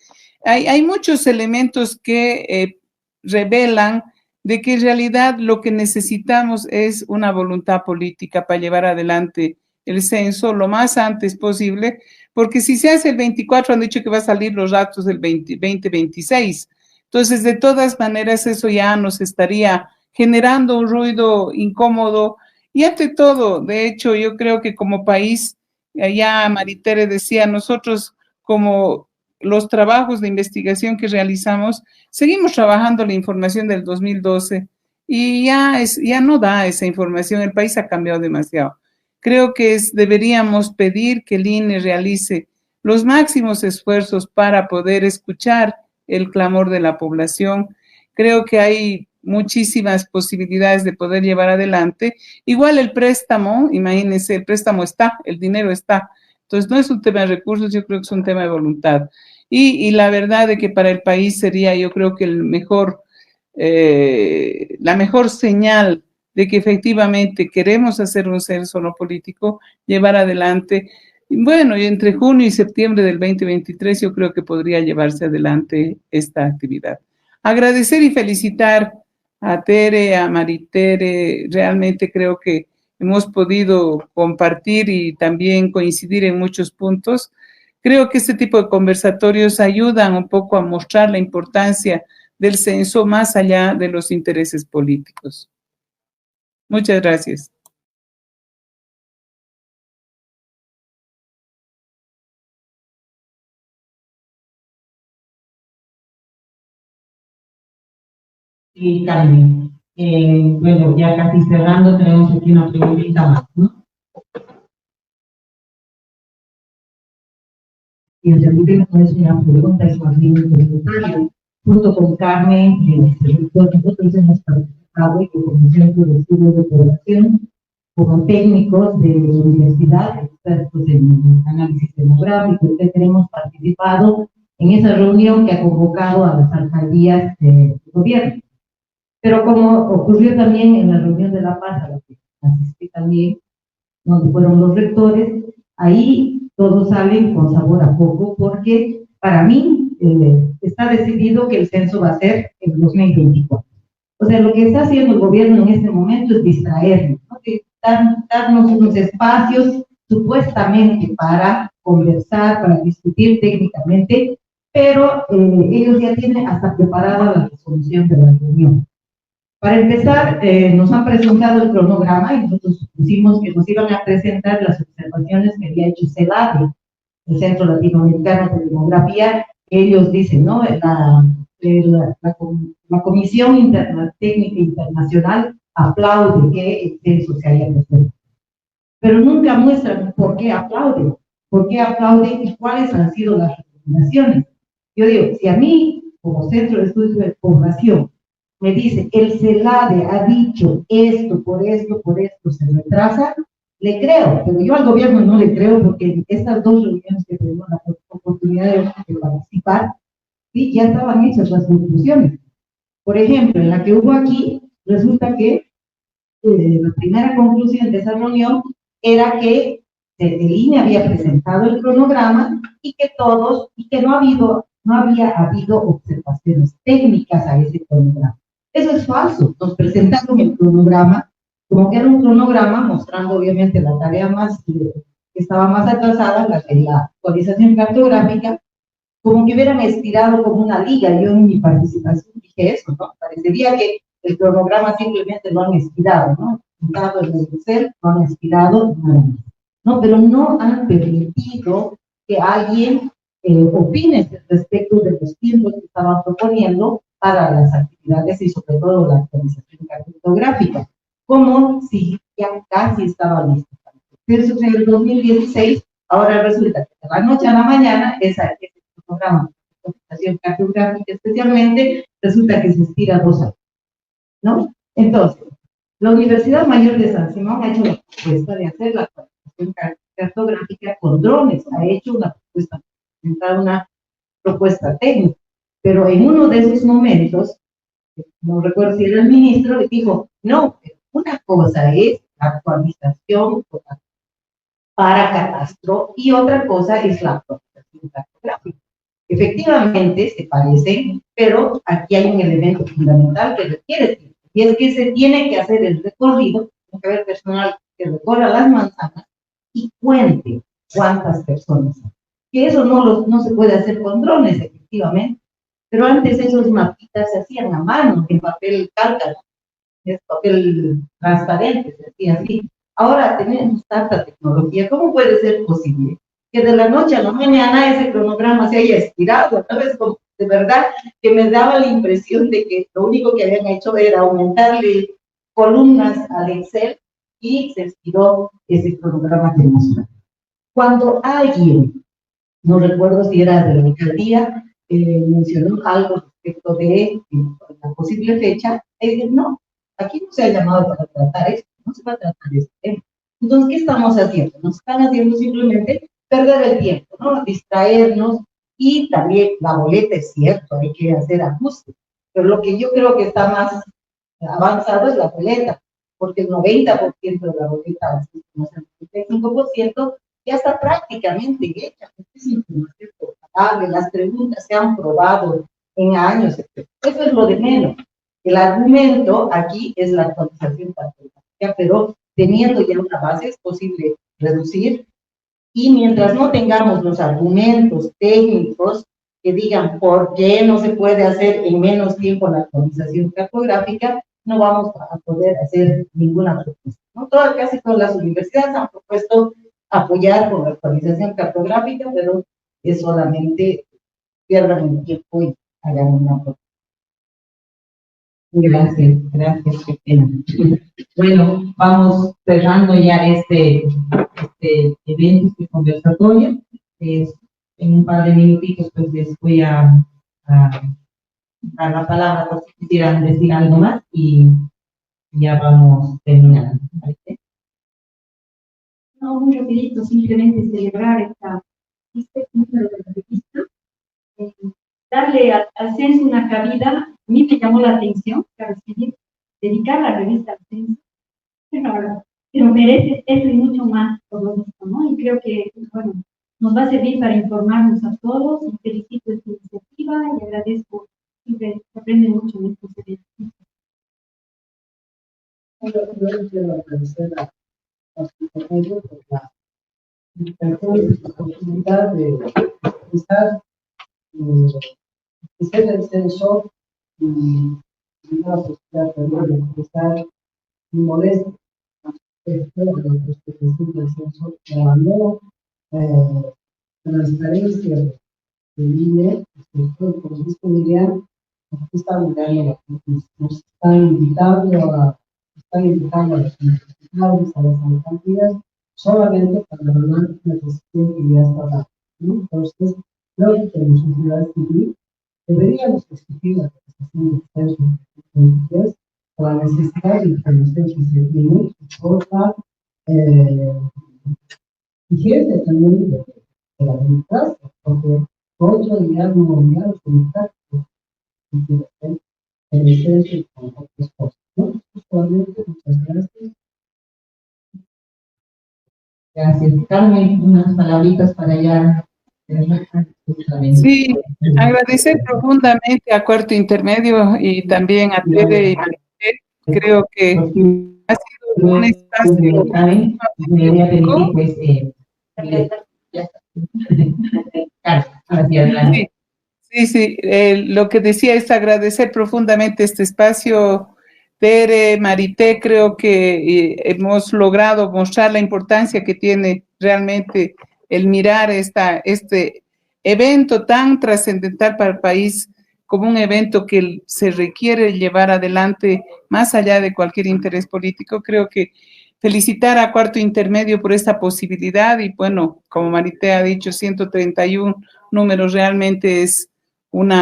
Hay muchos elementos que revelan de que en realidad lo que necesitamos es una voluntad política para llevar adelante el censo lo más antes posible, porque si se hace el 24, han dicho que va a salir los datos del 2026. Entonces, de todas maneras, eso ya nos estaría generando un ruido incómodo. Y ante todo, de hecho, yo creo que como país, allá Maritere decía, nosotros como los trabajos de investigación que realizamos, seguimos trabajando la información del 2012 y ya no da esa información, el país ha cambiado demasiado. Creo que deberíamos pedir que el INE realice los máximos esfuerzos para poder escuchar el clamor de la población. Creo que hay muchísimas posibilidades de poder llevar adelante. Igual el préstamo, imagínense, el préstamo está, el dinero está. Entonces no es un tema de recursos, yo creo que es un tema de voluntad. Y la verdad de que para el país sería, yo creo que la mejor señal de que efectivamente queremos hacer un censo no político, llevar adelante. Bueno, y entre junio y septiembre del 2023 yo creo que podría llevarse adelante esta actividad. Agradecer y felicitar a Tere, a Maritere. Realmente creo que hemos podido compartir y también coincidir en muchos puntos. Creo que este tipo de conversatorios ayudan un poco a mostrar la importancia del censo más allá de los intereses políticos. Muchas gracias. Sí, Carmen. Bueno, ya casi cerrando, tenemos aquí una preguntita más, ¿no? Y en realidad no es una pregunta, es más bien un comentario. Junto con Carmen, nosotros hemos participado como Centro de Estudios de Población, como técnicos de la universidad, expertos en análisis demográfico, etcétera, hemos participado en esa reunión que ha convocado a las alcaldías de gobierno. Pero como ocurrió también en la reunión de La Paz, a la que asistí también, donde fueron los rectores, ahí todos salen con sabor a poco, porque para mí está decidido que el censo va a ser en 2024. O sea, lo que está haciendo el gobierno en este momento es distraernos, ¿no? Darnos unos espacios supuestamente para conversar, para discutir técnicamente, pero ellos ya tienen hasta preparada la resolución de la reunión. Para empezar, nos han presentado el cronograma y nosotros pusimos que nos iban a presentar las observaciones que había hecho CELADE, el Centro Latinoamericano de Demografía. Ellos dicen, ¿no? La Comisión Técnica Internacional aplaude que el censo se haya presentado. Pero nunca muestran por qué aplauden y cuáles han sido las recomendaciones. Yo digo, si a mí, como Centro de Estudios de Población, me dice, el CELADE ha dicho esto, por esto se retrasa, le creo, pero yo al gobierno no le creo porque en estas dos reuniones que tuvimos la oportunidad de participar, sí, ya estaban hechas las conclusiones. Por ejemplo, en la que hubo aquí, resulta que la primera conclusión de esa reunión era que el INE había presentado el cronograma y que no había habido observaciones técnicas a ese cronograma. Eso es falso. Nos presentaron el cronograma como que era un cronograma mostrando obviamente la tarea que estaba más atrasada, la actualización cartográfica, como que hubieran estirado como una liga. Yo en mi participación dije eso, ¿no? Parecería que el cronograma simplemente lo han estirado, ¿no? Dado en el Excel, lo han estirado, no, pero no han permitido que alguien opine respecto de los tiempos que estaban proponiendo para las actividades y sobre todo la actualización cartográfica, como si ya casi estaba listo. Eso en el 2016, ahora resulta que de la noche a la mañana, ese programa de actualización cartográfica especialmente, resulta que se estira 2 años, ¿no? Entonces, la Universidad Mayor de San Simón ha hecho la propuesta de hacer la actualización cartográfica con drones, ha hecho una propuesta técnica. Pero en uno de esos momentos, no recuerdo si era el ministro, le dijo, no, una cosa es la actualización para catastro y otra cosa es la actualización cartográfica. Efectivamente se parecen, pero aquí hay un elemento fundamental que requiere tiempo, y es que se tiene que hacer el recorrido, tiene que haber personal que recorra las manzanas y cuente cuántas personas hay. Que eso no se puede hacer con drones, efectivamente. Pero antes esos mapitas se hacían a mano, en papel cálcaro, en papel transparente, se hacía así. Ahora tenemos tanta tecnología, ¿cómo puede ser posible que de la noche a la mañana ese cronograma se haya estirado? ¿Sabes? Como de verdad que me daba la impresión de que lo único que habían hecho era aumentarle columnas al Excel y se estiró ese cronograma que mostraba. Cuando alguien, no recuerdo si era de la alcaldía, mencionó algo respecto de la posible fecha, no, aquí no se ha llamado para tratar esto, no se va a tratar este tema. Entonces, ¿qué estamos haciendo? Nos están haciendo simplemente perder el tiempo, ¿no? Distraernos, y también la boleta es cierto, hay que hacer ajustes, pero lo que yo creo que está más avanzado es la boleta, porque el 90% de la boleta, el 75%, ya está prácticamente hecha. Es información portable, las preguntas se han probado en años, etc. Eso es lo de menos. El argumento aquí es la actualización cartográfica, pero teniendo ya una base es posible reducir, y mientras no tengamos los argumentos técnicos que digan por qué no se puede hacer en menos tiempo la actualización cartográfica, no vamos a poder hacer ninguna propuesta, ¿no? Casi todas las universidades han propuesto apoyar con la actualización cartográfica, pero es solamente pierdan el tiempo y hagan una propuesta. Gracias, qué pena. Bueno, vamos cerrando ya este evento, este conversatorio. En un par de minutitos pues les voy a dar la palabra por si quisieran decir algo más y ya vamos terminando. ¿Vale? No, muy rapidito, simplemente celebrar este número de la revista, darle al censo una cabida. A mí me llamó la atención que recibir, dedicar la revista al censo, pero merece eso y mucho más por lo visto, ¿no? Y creo que, bueno, nos va a servir para informarnos a todos, y felicito esta iniciativa y agradezco, siempre se aprende mucho en estos eventos. Yo quiero agradecer a Secretario por la invitación y la oportunidad de estar hacer el censo y una sociedad también de estar muy molesto respecto a los que presenta el censo, la no transparencia del INE respecto al proceso Miriam. Aquí está mirando, nos están invitando a los universitarios, a las alcaldías, solamente para ganar una decisión que ya está dada, ¿no? Entonces, creo que como sociedad civil deberíamos exigir la realización del censo de 2023 por la necesidad de información que se tiene y por la vigencia también de la democracia, porque por otro día no olvidamos democráticos en el censo y con otras cosas, ¿no? Solamente, muchas gracias. Gracias. Carmen, unas palabritas para ya. Sí, agradecer profundamente a Cuarto Intermedio y también a Tere y Marité. Creo que ha sido un espacio. Me voy a pedir pues Sí, lo que decía es agradecer profundamente este espacio. Tere, Marité, creo que hemos logrado mostrar la importancia que tiene realmente el mirar este evento tan trascendental para el país como un evento que se requiere llevar adelante más allá de cualquier interés político. Creo que felicitar a Cuarto Intermedio por esta posibilidad y bueno, como Marité ha dicho, 131 números realmente es un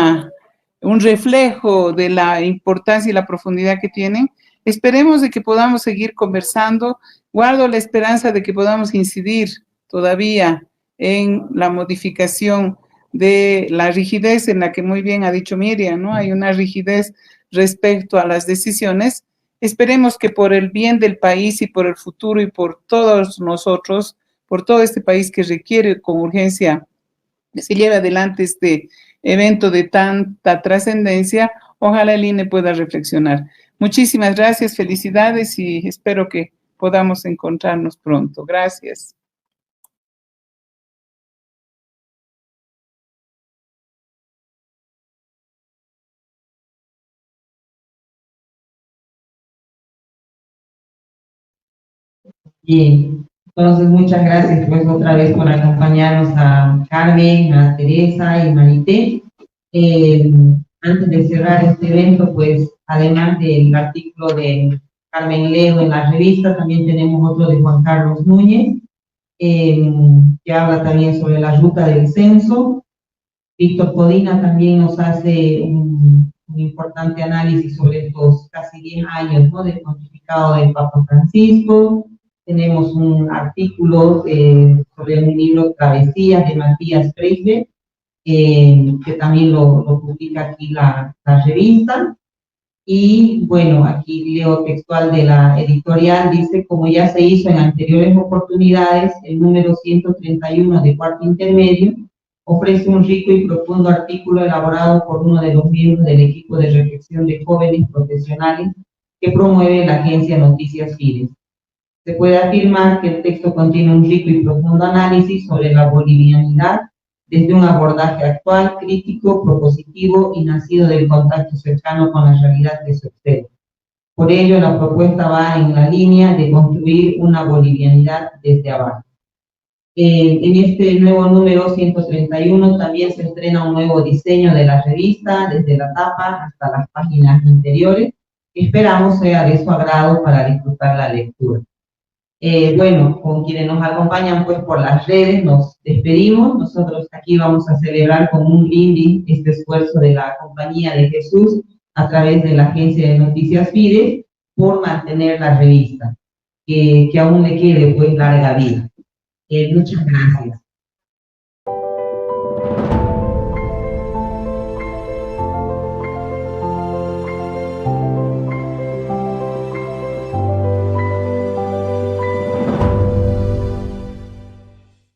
reflejo de la importancia y la profundidad que tienen. Esperemos de que podamos seguir conversando. Guardo la esperanza de que podamos incidir todavía en la modificación de la rigidez en la que muy bien ha dicho Miriam, ¿no? Hay una rigidez respecto a las decisiones. Esperemos que por el bien del país y por el futuro y por todos nosotros, por todo este país que requiere con urgencia que se lleve adelante este evento de tanta trascendencia, ojalá el INE pueda reflexionar. Muchísimas gracias, felicidades y espero que podamos encontrarnos pronto. Gracias. Bien, entonces muchas gracias pues otra vez por acompañarnos a Carmen, a Teresa y Marité. Antes de cerrar este evento, pues además del artículo de Carmen Leo en la revista, también tenemos otro de Juan Carlos Núñez, que habla también sobre la ruta del censo. Víctor Codina también nos hace un importante análisis sobre estos casi 10 años, ¿no?, del pontificado del Papa Francisco. Tenemos un artículo sobre un libro Travesías de Matías Freire, que también lo publica aquí la revista. Y bueno, aquí leo textual de la editorial, dice: como ya se hizo en anteriores oportunidades, el número 131 de Cuarto Intermedio ofrece un rico y profundo artículo elaborado por uno de los miembros del equipo de reflexión de jóvenes profesionales que promueve la agencia Noticias Fides. Se puede afirmar que el texto contiene un rico y profundo análisis sobre la bolivianidad desde un abordaje actual, crítico, propositivo y nacido del contacto cercano con la realidad que se observa. Por ello, la propuesta va en la línea de construir una bolivianidad desde abajo. En este nuevo número 131 también se estrena un nuevo diseño de la revista, desde la tapa hasta las páginas interiores, que esperamos sea de su agrado para disfrutar la lectura. Bueno, con quienes nos acompañan pues por las redes nos despedimos. Nosotros aquí vamos a celebrar con un brindis este esfuerzo de la Compañía de Jesús a través de la Agencia de Noticias Fides por mantener la revista, que aún le quede pues larga vida. Muchas gracias.